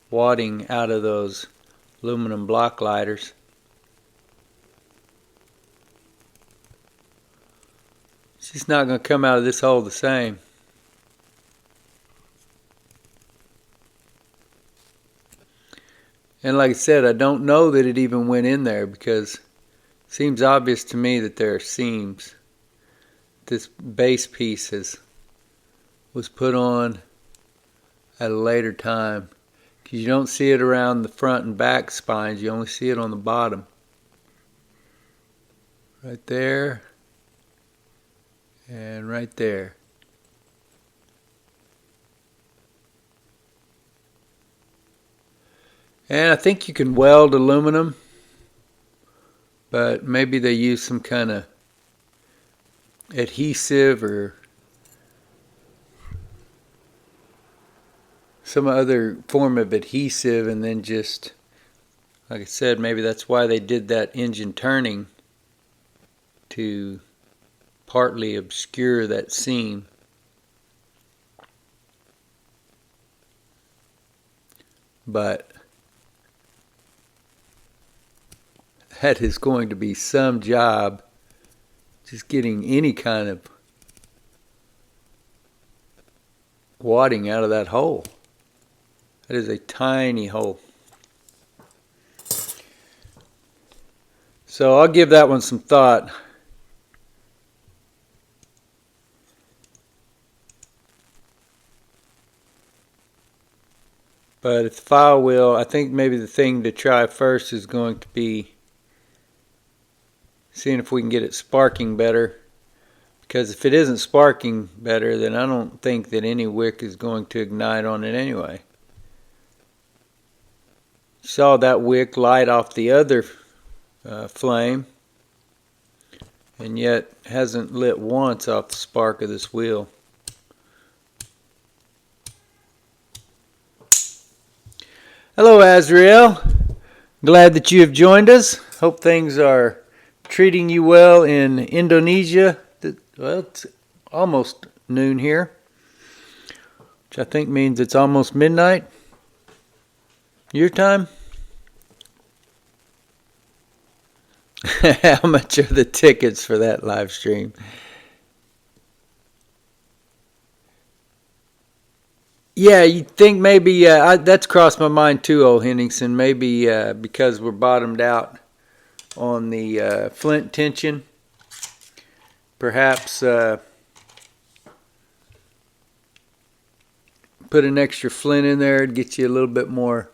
wadding out of those aluminum block lighters. She's not going to come out of this hole the same. And like I said, I don't know that it even went in there because it seems obvious to me that there are seams. This base piece was put on at a later time, because you don't see it around the front and back spines, you only see it on the bottom. Right there and right there. And I think you can weld aluminum, but maybe they use some kind of adhesive or some other form of adhesive, and then just, like I said, maybe that's why they did that engine turning, to partly obscure that seam. But that is going to be some job, just getting any kind of wadding out of that hole. That is a tiny hole. So I'll give that one some thought. But at the file wheel, I think maybe the thing to try first is going to be seeing if we can get it sparking better. Because if it isn't sparking better, then I don't think that any wick is going to ignite on it anyway. Saw that wick light off the other flame, and yet hasn't lit once off the spark of this wheel. Hello, Azrael. Glad that you have joined us. Hope things are treating you well in Indonesia. Well, it's almost noon here, which I think means it's almost midnight. Your time? How much are the tickets for that live stream? Yeah, you think maybe that's crossed my mind too, old Henningsen. Maybe because we're bottomed out on the flint tension, perhaps put an extra flint in there to get you a little bit more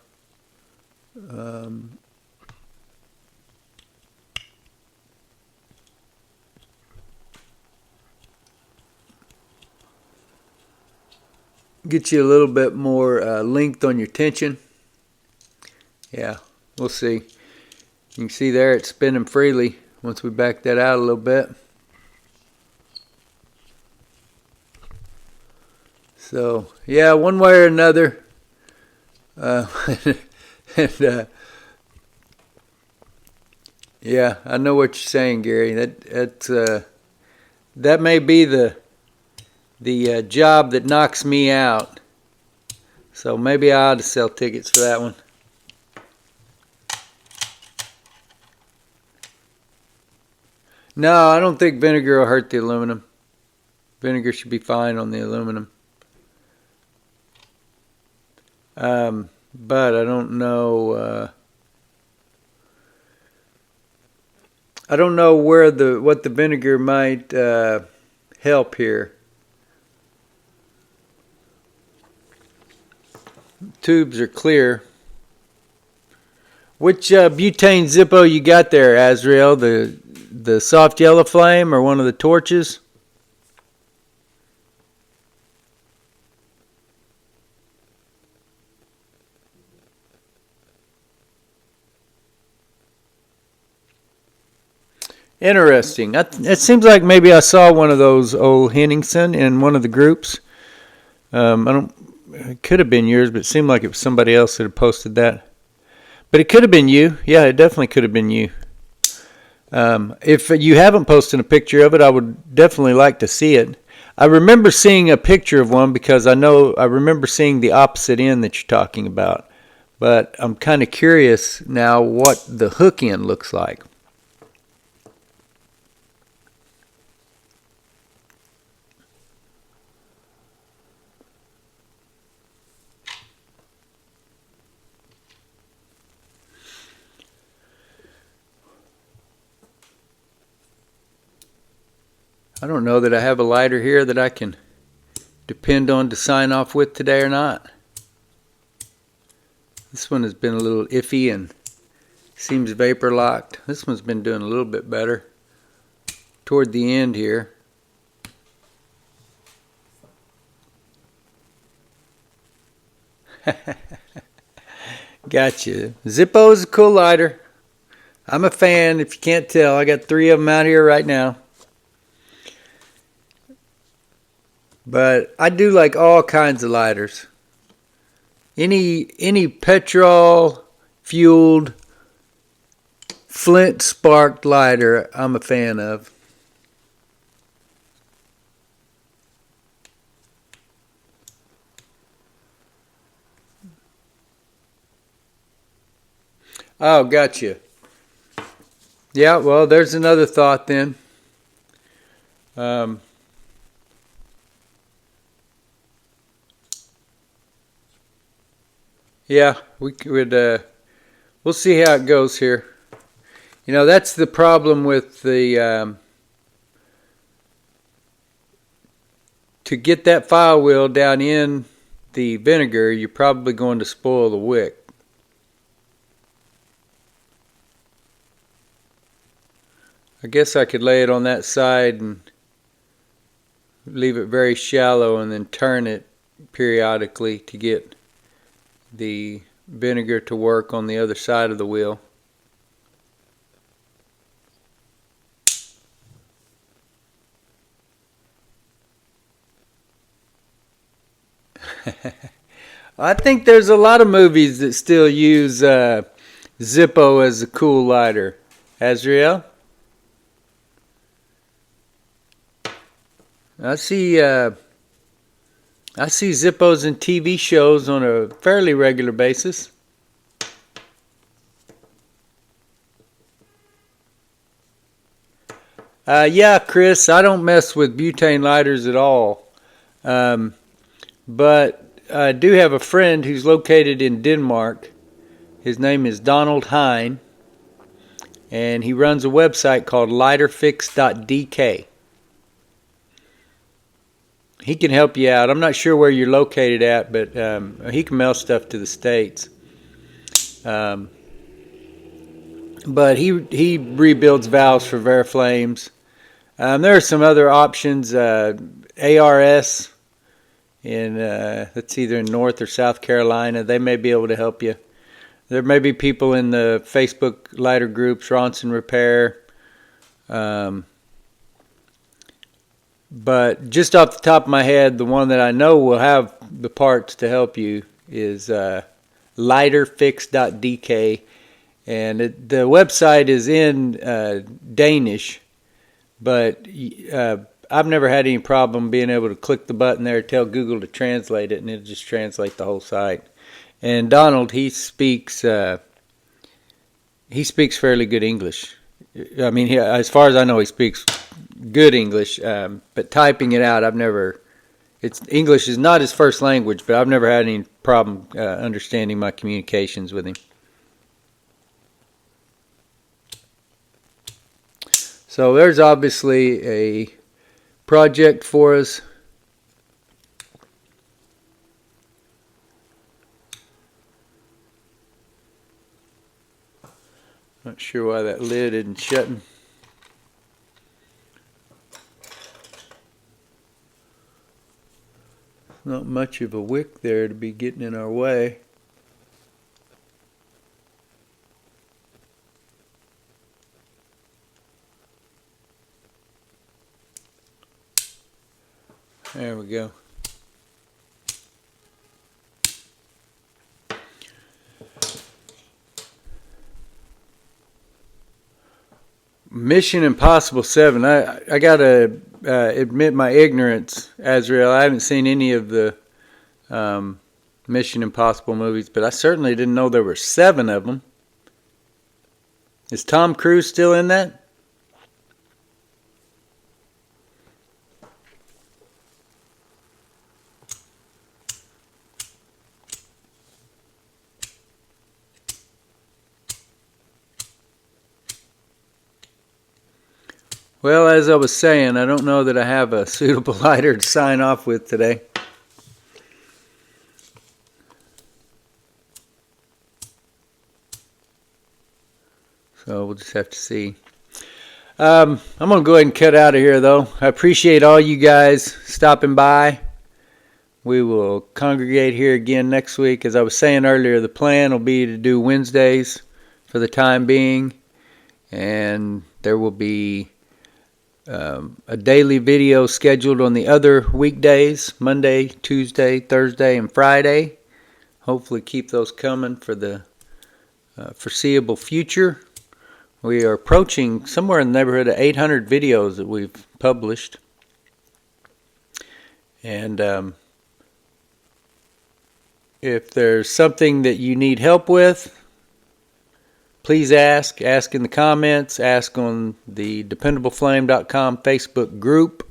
length on your tension. Yeah, we'll see. You can see there it's spinning freely once we back that out a little bit. So, yeah, one way or another. And, yeah, I know what you're saying, Gary. That may be the job that knocks me out. So maybe I ought to sell tickets for that one. No, I don't think vinegar will hurt the aluminum. Vinegar should be fine on the aluminum. But I don't know. I don't know what the vinegar might help here. Tubes are clear. Which butane Zippo you got there, Azrael? The soft yellow flame or one of the torches? Interesting. It seems like maybe I saw one of those, old Henningsen, in one of the groups. It could have been yours, but it seemed like it was somebody else that had posted that. But it could have been you. Yeah, it definitely could have been you. If you haven't posted a picture of it, I would definitely like to see it. I remember seeing a picture of one because I remember seeing the opposite end that you're talking about. But I'm kind of curious now what the hook end looks like. I don't know that I have a lighter here that I can depend on to sign off with today or not. This one has been a little iffy and seems vapor locked. This one's been doing a little bit better toward the end here. Gotcha. Zippo is a cool lighter. I'm a fan, if you can't tell. I got 3 of them out here right now. But I do like all kinds of lighters. Any petrol fueled flint sparked lighter I'm a fan of. Oh, gotcha. Yeah, well, there's another thought then. Yeah, we could. We'll see how it goes here. You know, that's the problem with the. To get that file wheel down in the vinegar, you're probably going to spoil the wick. I guess I could lay it on that side and leave it very shallow and then turn it periodically to get the vinegar to work on the other side of the wheel. I think there's a lot of movies that still use Zippo as a cool lighter. Azrael? I see Zippos in TV shows on a fairly regular basis. Yeah, Chris, I don't mess with butane lighters at all. But I do have a friend who's located in Denmark. His name is Donald Hine, and he runs a website called lighterfix.dk. He can help you out. I'm not sure where you're located at, but he can mail stuff to the States. But he rebuilds valves for Veriflames. There are some other options. ARS in that's either in North or South Carolina. They may be able to help you. There may be people in the Facebook lighter groups, Ronson Repair. But just off the top of my head, the one that I know will have the parts to help you is lighterfix.dk. And the website is in Danish, but I've never had any problem being able to click the button there, tell Google to translate it, and it'll just translate the whole site. And Donald, he speaks fairly good English. I mean, as far as I know, he speaks good English, but typing it out, English is not his first language, but I've never had any problem understanding my communications with him. So there's obviously a project for us. Not sure why that lid isn't shutting. Not much of a wick there to be getting in our way. There we go. Mission Impossible 7. I gotta admit my ignorance, Azrael. I haven't seen any of the Mission Impossible movies, but I certainly didn't know there were 7 of them. Is Tom Cruise still in that? Well, as I was saying, I don't know that I have a suitable lighter to sign off with today. So we'll just have to see. I'm going to go ahead and cut out of here, though. I appreciate all you guys stopping by. We will congregate here again next week. As I was saying earlier, the plan will be to do Wednesdays for the time being. And there will be a daily video scheduled on the other weekdays, Monday, Tuesday, Thursday, and Friday. Hopefully keep those coming for the foreseeable future. We are approaching somewhere in the neighborhood of 800 videos that we've published. And if there's something that you need help with, please ask. Ask in the comments. Ask on the dependableflame.com Facebook group.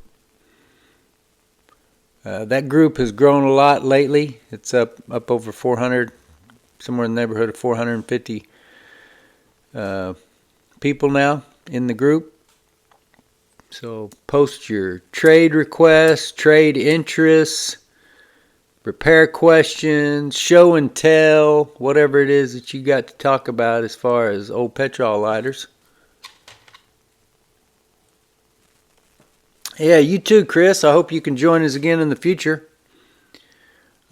That group has grown a lot lately. It's up over 400 somewhere in the neighborhood of 450 people now in the group. So post your trade requests, trade interests, repair questions, show and tell, whatever it is that you got to talk about as far as old petrol lighters. Yeah, you too, Chris. I hope you can join us again in the future.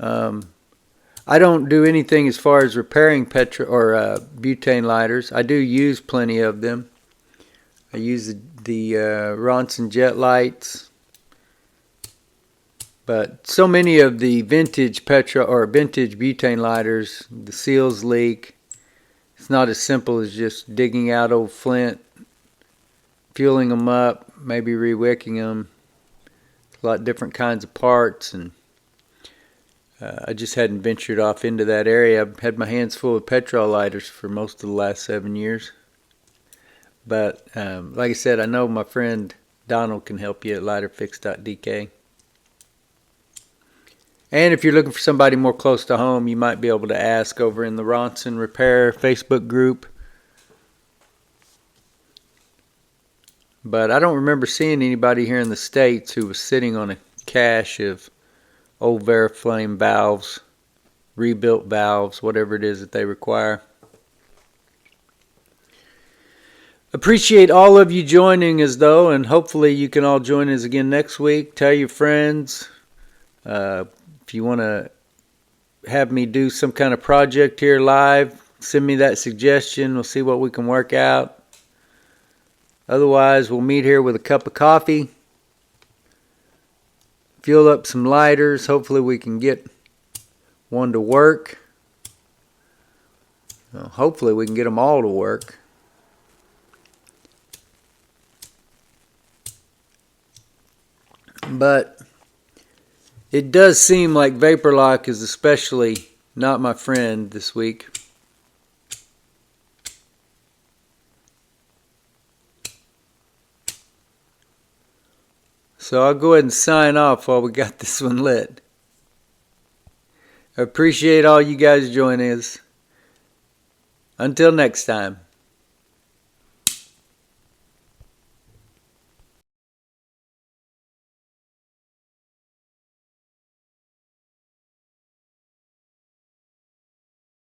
I don't do anything as far as repairing butane lighters. I do use plenty of them. I use the Ronson jet lights, but so many of the vintage vintage butane lighters, the seals leak. It's not as simple as just digging out old flint, fueling them up, maybe re-wicking them. A lot of different kinds of parts, and I just hadn't ventured off into that area. I've had my hands full of petrol lighters for most of the last 7 years. But like I said, I know my friend Donald can help you at lighterfix.dk. And if you're looking for somebody more close to home, you might be able to ask over in the Ronson Repair Facebook group. But I don't remember seeing anybody here in the States who was sitting on a cache of old Veriflame valves, rebuilt valves, whatever it is that they require. Appreciate all of you joining us, though, and hopefully you can all join us again next week. Tell your friends. If you want to have me do some kind of project here live, send me that suggestion. We'll see what we can work out. Otherwise, we'll meet here with a cup of coffee, fuel up some lighters. Hopefully we can get one to work. Well, hopefully we can get them all to work. But it does seem like vapor lock is especially not my friend this week. So I'll go ahead and sign off while we got this one lit. I appreciate all you guys joining us. Until next time.